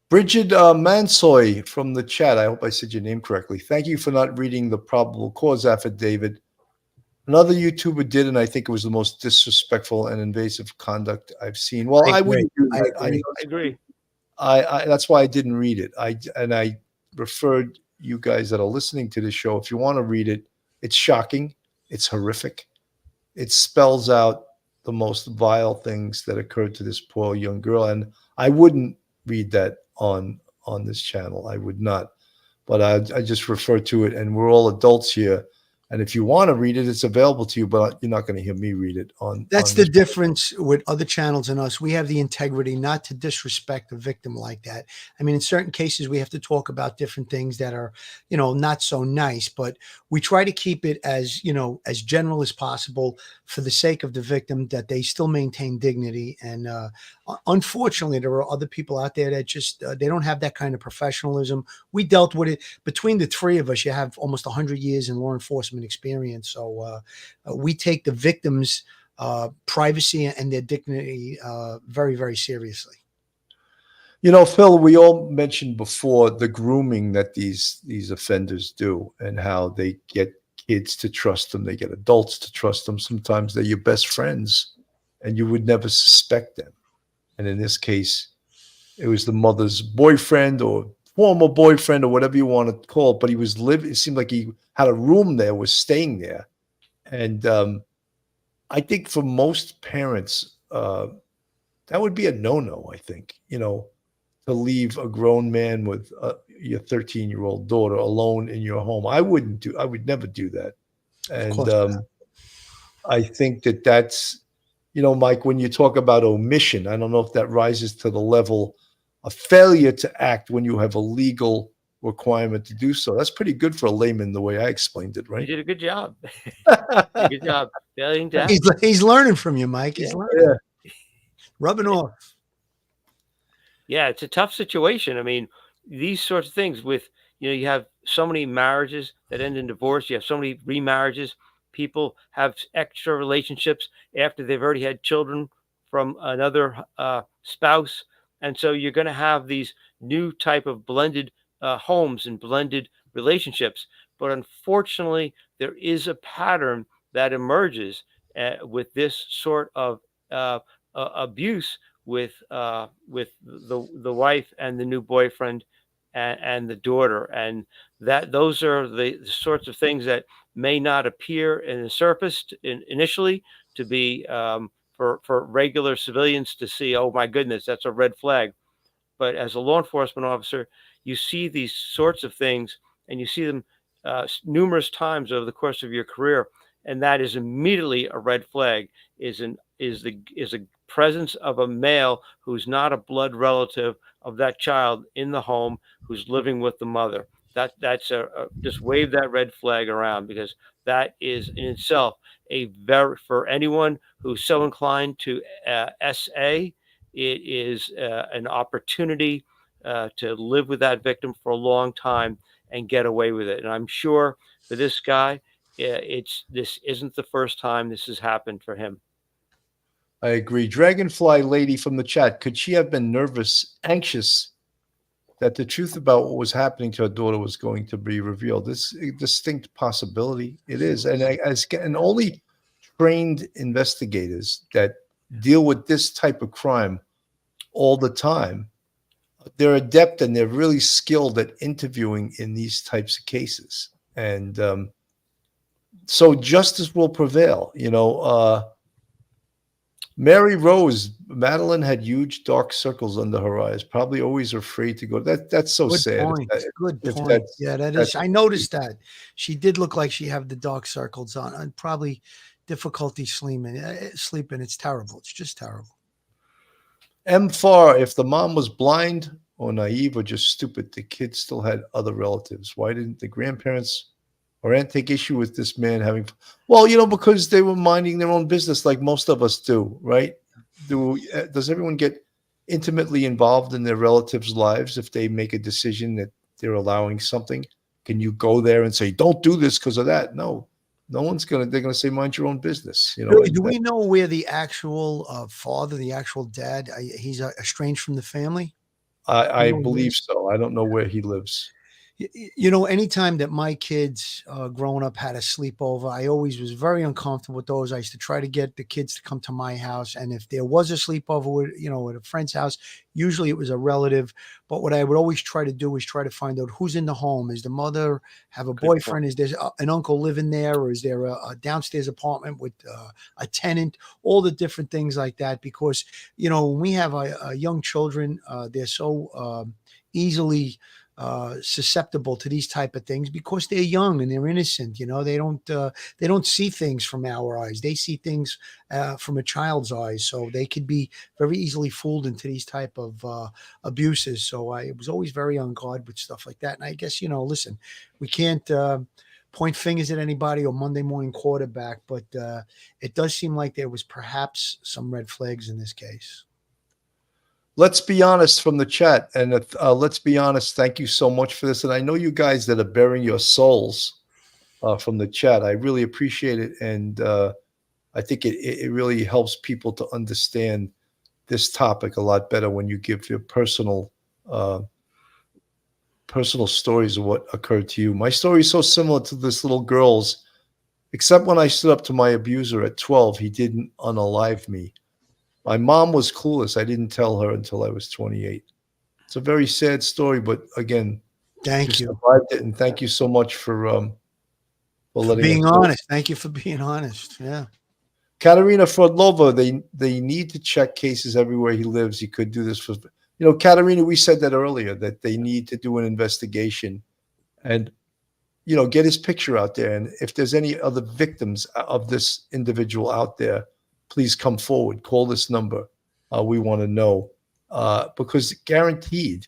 Bridget Mansoy from the chat. I hope I said your name correctly. Thank you for not reading the probable cause affidavit. Another YouTuber did, and I think it was the most disrespectful and invasive conduct I've seen. Well, I wouldn't do that. I agree. That's why I didn't read it. I referred you guys that are listening to this show, if you want to read it, it's shocking. It's horrific. It spells out the most vile things that occurred to this poor young girl. And I wouldn't read that on this channel. I would not. But I just refer to it, and we're all adults here. And if you want to read it, it's available to you, but you're not going to hear me read it on. That's on the this difference with other channels and us. We have the integrity not to disrespect a victim like that. I mean, in certain cases, we have to talk about different things that are, not so nice, but we try to keep it as, as general as possible for the sake of the victim, that they still maintain dignity. And unfortunately, there are other people out there that just, they don't have that kind of professionalism. We dealt with it between the three of us. You have almost 100 years in law enforcement experience. So we take the victims' privacy and their dignity very, very seriously. Phil, we all mentioned before the grooming that these offenders do and how they get kids to trust them. They get adults to trust them. Sometimes they're your best friends and you would never suspect them. And in this case, it was the mother's boyfriend or former boyfriend or whatever you want to call it, but he was living. It seemed like he had a room there, was staying there. And I think for most parents, that would be a no-no, I think, to leave a grown man with your 13-year-old daughter alone in your home. I would never do that. And I think that's, Mike, when you talk about omission, I don't know if that rises to the level of failure to act when you have a legal requirement to do so. That's pretty good for a layman, the way I explained it, right? You did a good job. Good job. Failing to act. He's learning from you, Mike. He's learning. Yeah. Rubbing off. Yeah, it's a tough situation. I mean, these sorts of things with, you have so many marriages that end in divorce. You have so many remarriages. People have extra relationships after they've already had children from another spouse. And so you're going to have these new type of blended homes and blended relationships. But unfortunately, there is a pattern that emerges with this sort of abuse with the wife and the new boyfriend and the daughter, and that those are the sorts of things that may not appear in the surface initially to be for regular civilians to see. Oh my goodness, that's a red flag. But as a law enforcement officer, you see these sorts of things, and you see them numerous times over the course of your career, and that is immediately a red flag. Is a presence of a male who's not a blood relative of that child in the home, who's living with the mother. That's just wave that red flag around, because that is in itself for anyone who's so inclined to SA, it is an opportunity to live with that victim for a long time and get away with it. And I'm sure for this guy, this isn't the first time this has happened for him. I agree. Dragonfly lady from the chat, could she have been nervous, anxious that the truth about what was happening to her daughter was going to be revealed? This is a distinct possibility. It is. And only trained investigators that deal with this type of crime all the time, they're adept and they're really skilled at interviewing in these types of cases. And so justice will prevail. Mary Rose, Madeline had huge dark circles under her eyes, probably always afraid to go. That's so Good sad. point. Good point. Yeah, that is. I noticed that. She did look like she had the dark circles on, and probably difficulty sleeping. It's terrible. It's just terrible. M. Farr, if the mom was blind or naive or just stupid, the kid still had other relatives. Why didn't the grandparents or aunt take issue with this man having? Well, because they were minding their own business like most of us do, right? Does everyone get intimately involved in their relatives' lives if they make a decision that they're allowing something? Can you go there and say, don't do this because of that? No. No one's they're going to say, mind your own business. Do we know where the actual father, the actual dad, he's estranged from the family? I believe so. I don't know where he lives. Anytime that my kids growing up had a sleepover, I always was very uncomfortable with those. I used to try to get the kids to come to my house. And if there was a sleepover at a friend's house, usually it was a relative. But what I would always try to do is try to find out who's in the home. Is the mother have a boyfriend? Is there an uncle living there? Or is there a downstairs apartment with a tenant? All the different things like that. Because, when we have young children, they're so easily susceptible to these type of things because they're young and they're innocent. They don't see things from our eyes. They see things from a child's eyes, so they could be very easily fooled into these type of abuses. So I was always very on guard with stuff like that. And I guess, listen, we can't point fingers at anybody or Monday morning quarterback, but it does seem like there was perhaps some red flags in this case. Let's be honest from the chat, and let's be honest. Thank you so much for this, and I know you guys that are bearing your souls from the chat. I really appreciate it, and I think it really helps people to understand this topic a lot better when you give your personal stories of what occurred to you. My story is so similar to this little girl's, except when I stood up to my abuser at 12, he didn't unalive me. My mom was clueless. I didn't tell her until I was 28. It's a very sad story, but again, thank you. Survived it, and thank you so much for being honest. Thank you for being honest. Yeah. Katerina Frodlova, they need to check cases everywhere he lives. He could do this for, Katerina, we said that earlier, that they need to do an investigation and, get his picture out there. And if there's any other victims of this individual out there, please come forward. Call this number. We want to know because guaranteed,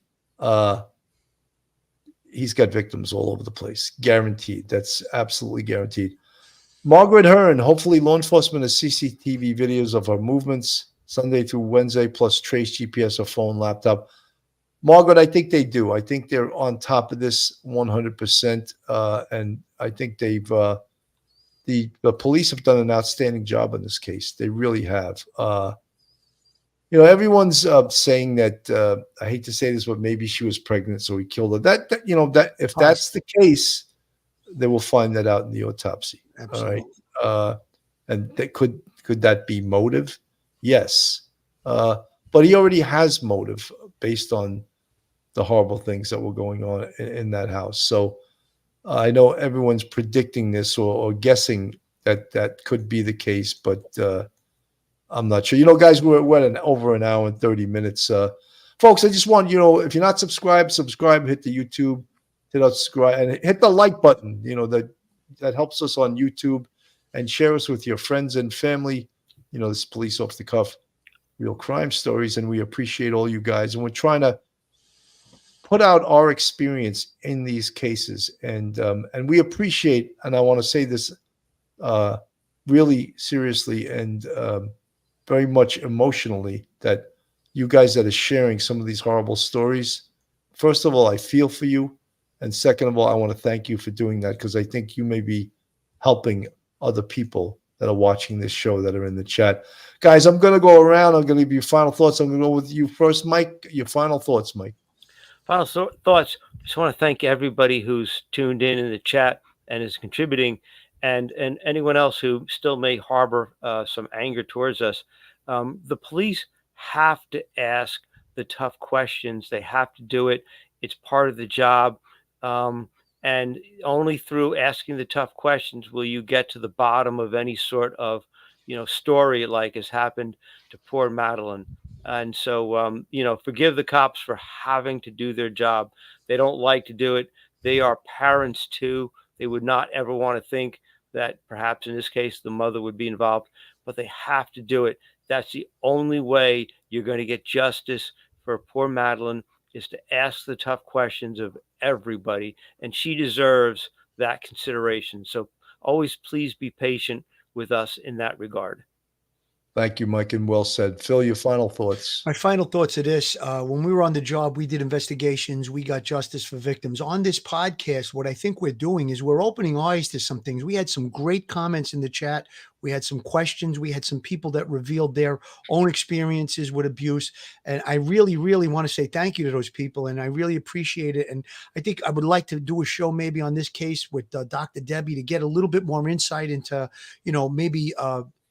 he's got victims all over the place. Guaranteed. That's absolutely guaranteed. Margaret Hearn, hopefully law enforcement has CCTV videos of her movements Sunday through Wednesday, plus trace GPS or phone, laptop. Margaret, I think they do. I think they're on top of this 100%. And I think they've the police have done an outstanding job in this case. They really have. Everyone's saying that I hate to say this, but maybe she was pregnant, so he killed her. That if that's the case, they will find that out in the autopsy. Absolutely. All right. And that could that be motive? Yes. But he already has motive based on the horrible things that were going on in that house. So I know everyone's predicting this or guessing that could be the case, but I'm not sure. Guys, we're at over an hour and 30 minutes. Folks, I just want, if you're not subscribed, subscribe, hit the YouTube, hit subscribe, and hit the like button, that helps us on YouTube, and share us with your friends and family. This Police Off the Cuff, real crime stories, and we appreciate all you guys. And we're trying to put out our experience in these cases, and we appreciate, and I want to say this really seriously and very much emotionally, that you guys that are sharing some of these horrible stories, first of all, I feel for you. And second of all, I want to thank you for doing that, because I think you may be helping other people that are watching this show that are in the chat. Guys, I'm going to go around. I'm going to give you final thoughts. I'm going to go with you first, Mike. Your final thoughts, Mike. Final thoughts. Just want to thank everybody who's tuned in the chat and is contributing, and anyone else who still may harbor some anger towards us. The police have to ask the tough questions. They have to do it. It's part of the job. And only through asking the tough questions will you get to the bottom of any sort of, story like has happened to poor Madeline. And so, forgive the cops for having to do their job. They don't like to do it. They are parents too. They would not ever want to think that perhaps in this case, the mother would be involved, but they have to do it. That's the only way you're going to get justice for poor Madeline, is to ask the tough questions of everybody, and she deserves that consideration. So always please be patient with us in that regard. Thank you, Mike, and well said. Phil, your final thoughts. My final thoughts are this. When we were on the job, we did investigations. We got justice for victims. On this podcast, what I think we're doing is we're opening eyes to some things. We had some great comments in the chat. We had some questions. We had some people that revealed their own experiences with abuse. And I really, really want to say thank you to those people. And I really appreciate it. And I think I would like to do a show maybe on this case with Dr. Debbie to get a little bit more insight into, maybe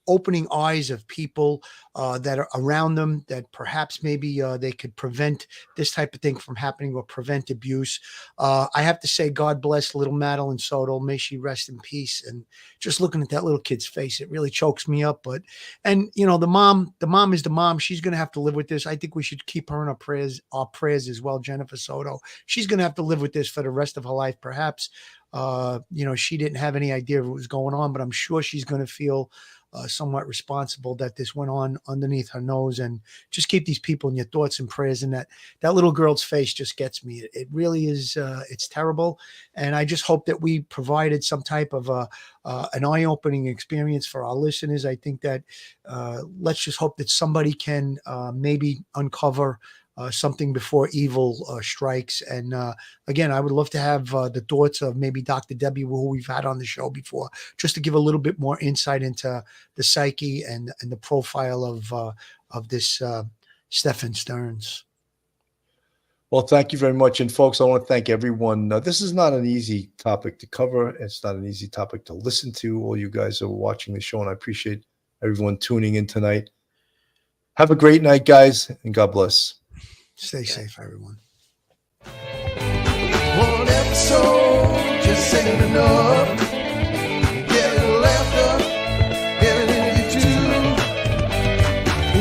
opening eyes of people that are around them, that perhaps maybe they could prevent this type of thing from happening or prevent abuse. I have to say, God bless little Madeline Soto. May she rest in peace. And just looking at that little kid's face, it really chokes me up. But, and you know, the mom is the mom. She's going to have to live with this. I think we should keep her in our prayers as well. Jennifer Soto. She's going to have to live with this for the rest of her life. Perhaps, you know, she didn't have any idea of what was going on, but I'm sure she's going to feel somewhat responsible that this went on underneath her nose. And just keep these people in your thoughts and prayers. And that little girl's face just gets me. It really is. It's terrible. And I just hope that we provided some type of an eye-opening experience for our listeners. I think that let's just hope that somebody can maybe uncover something before evil strikes. And again, I would love to have the thoughts of maybe Dr. Debbie, who we've had on the show before, just to give a little bit more insight into the psyche and the profile of this Stephan Sterns. Well, thank you very much. And folks, I want to thank everyone. This is not an easy topic to cover. It's not an easy topic to listen to. All you guys are watching the show, and I appreciate everyone tuning in tonight. Have a great night, guys, and God bless. Stay safe, everyone. One episode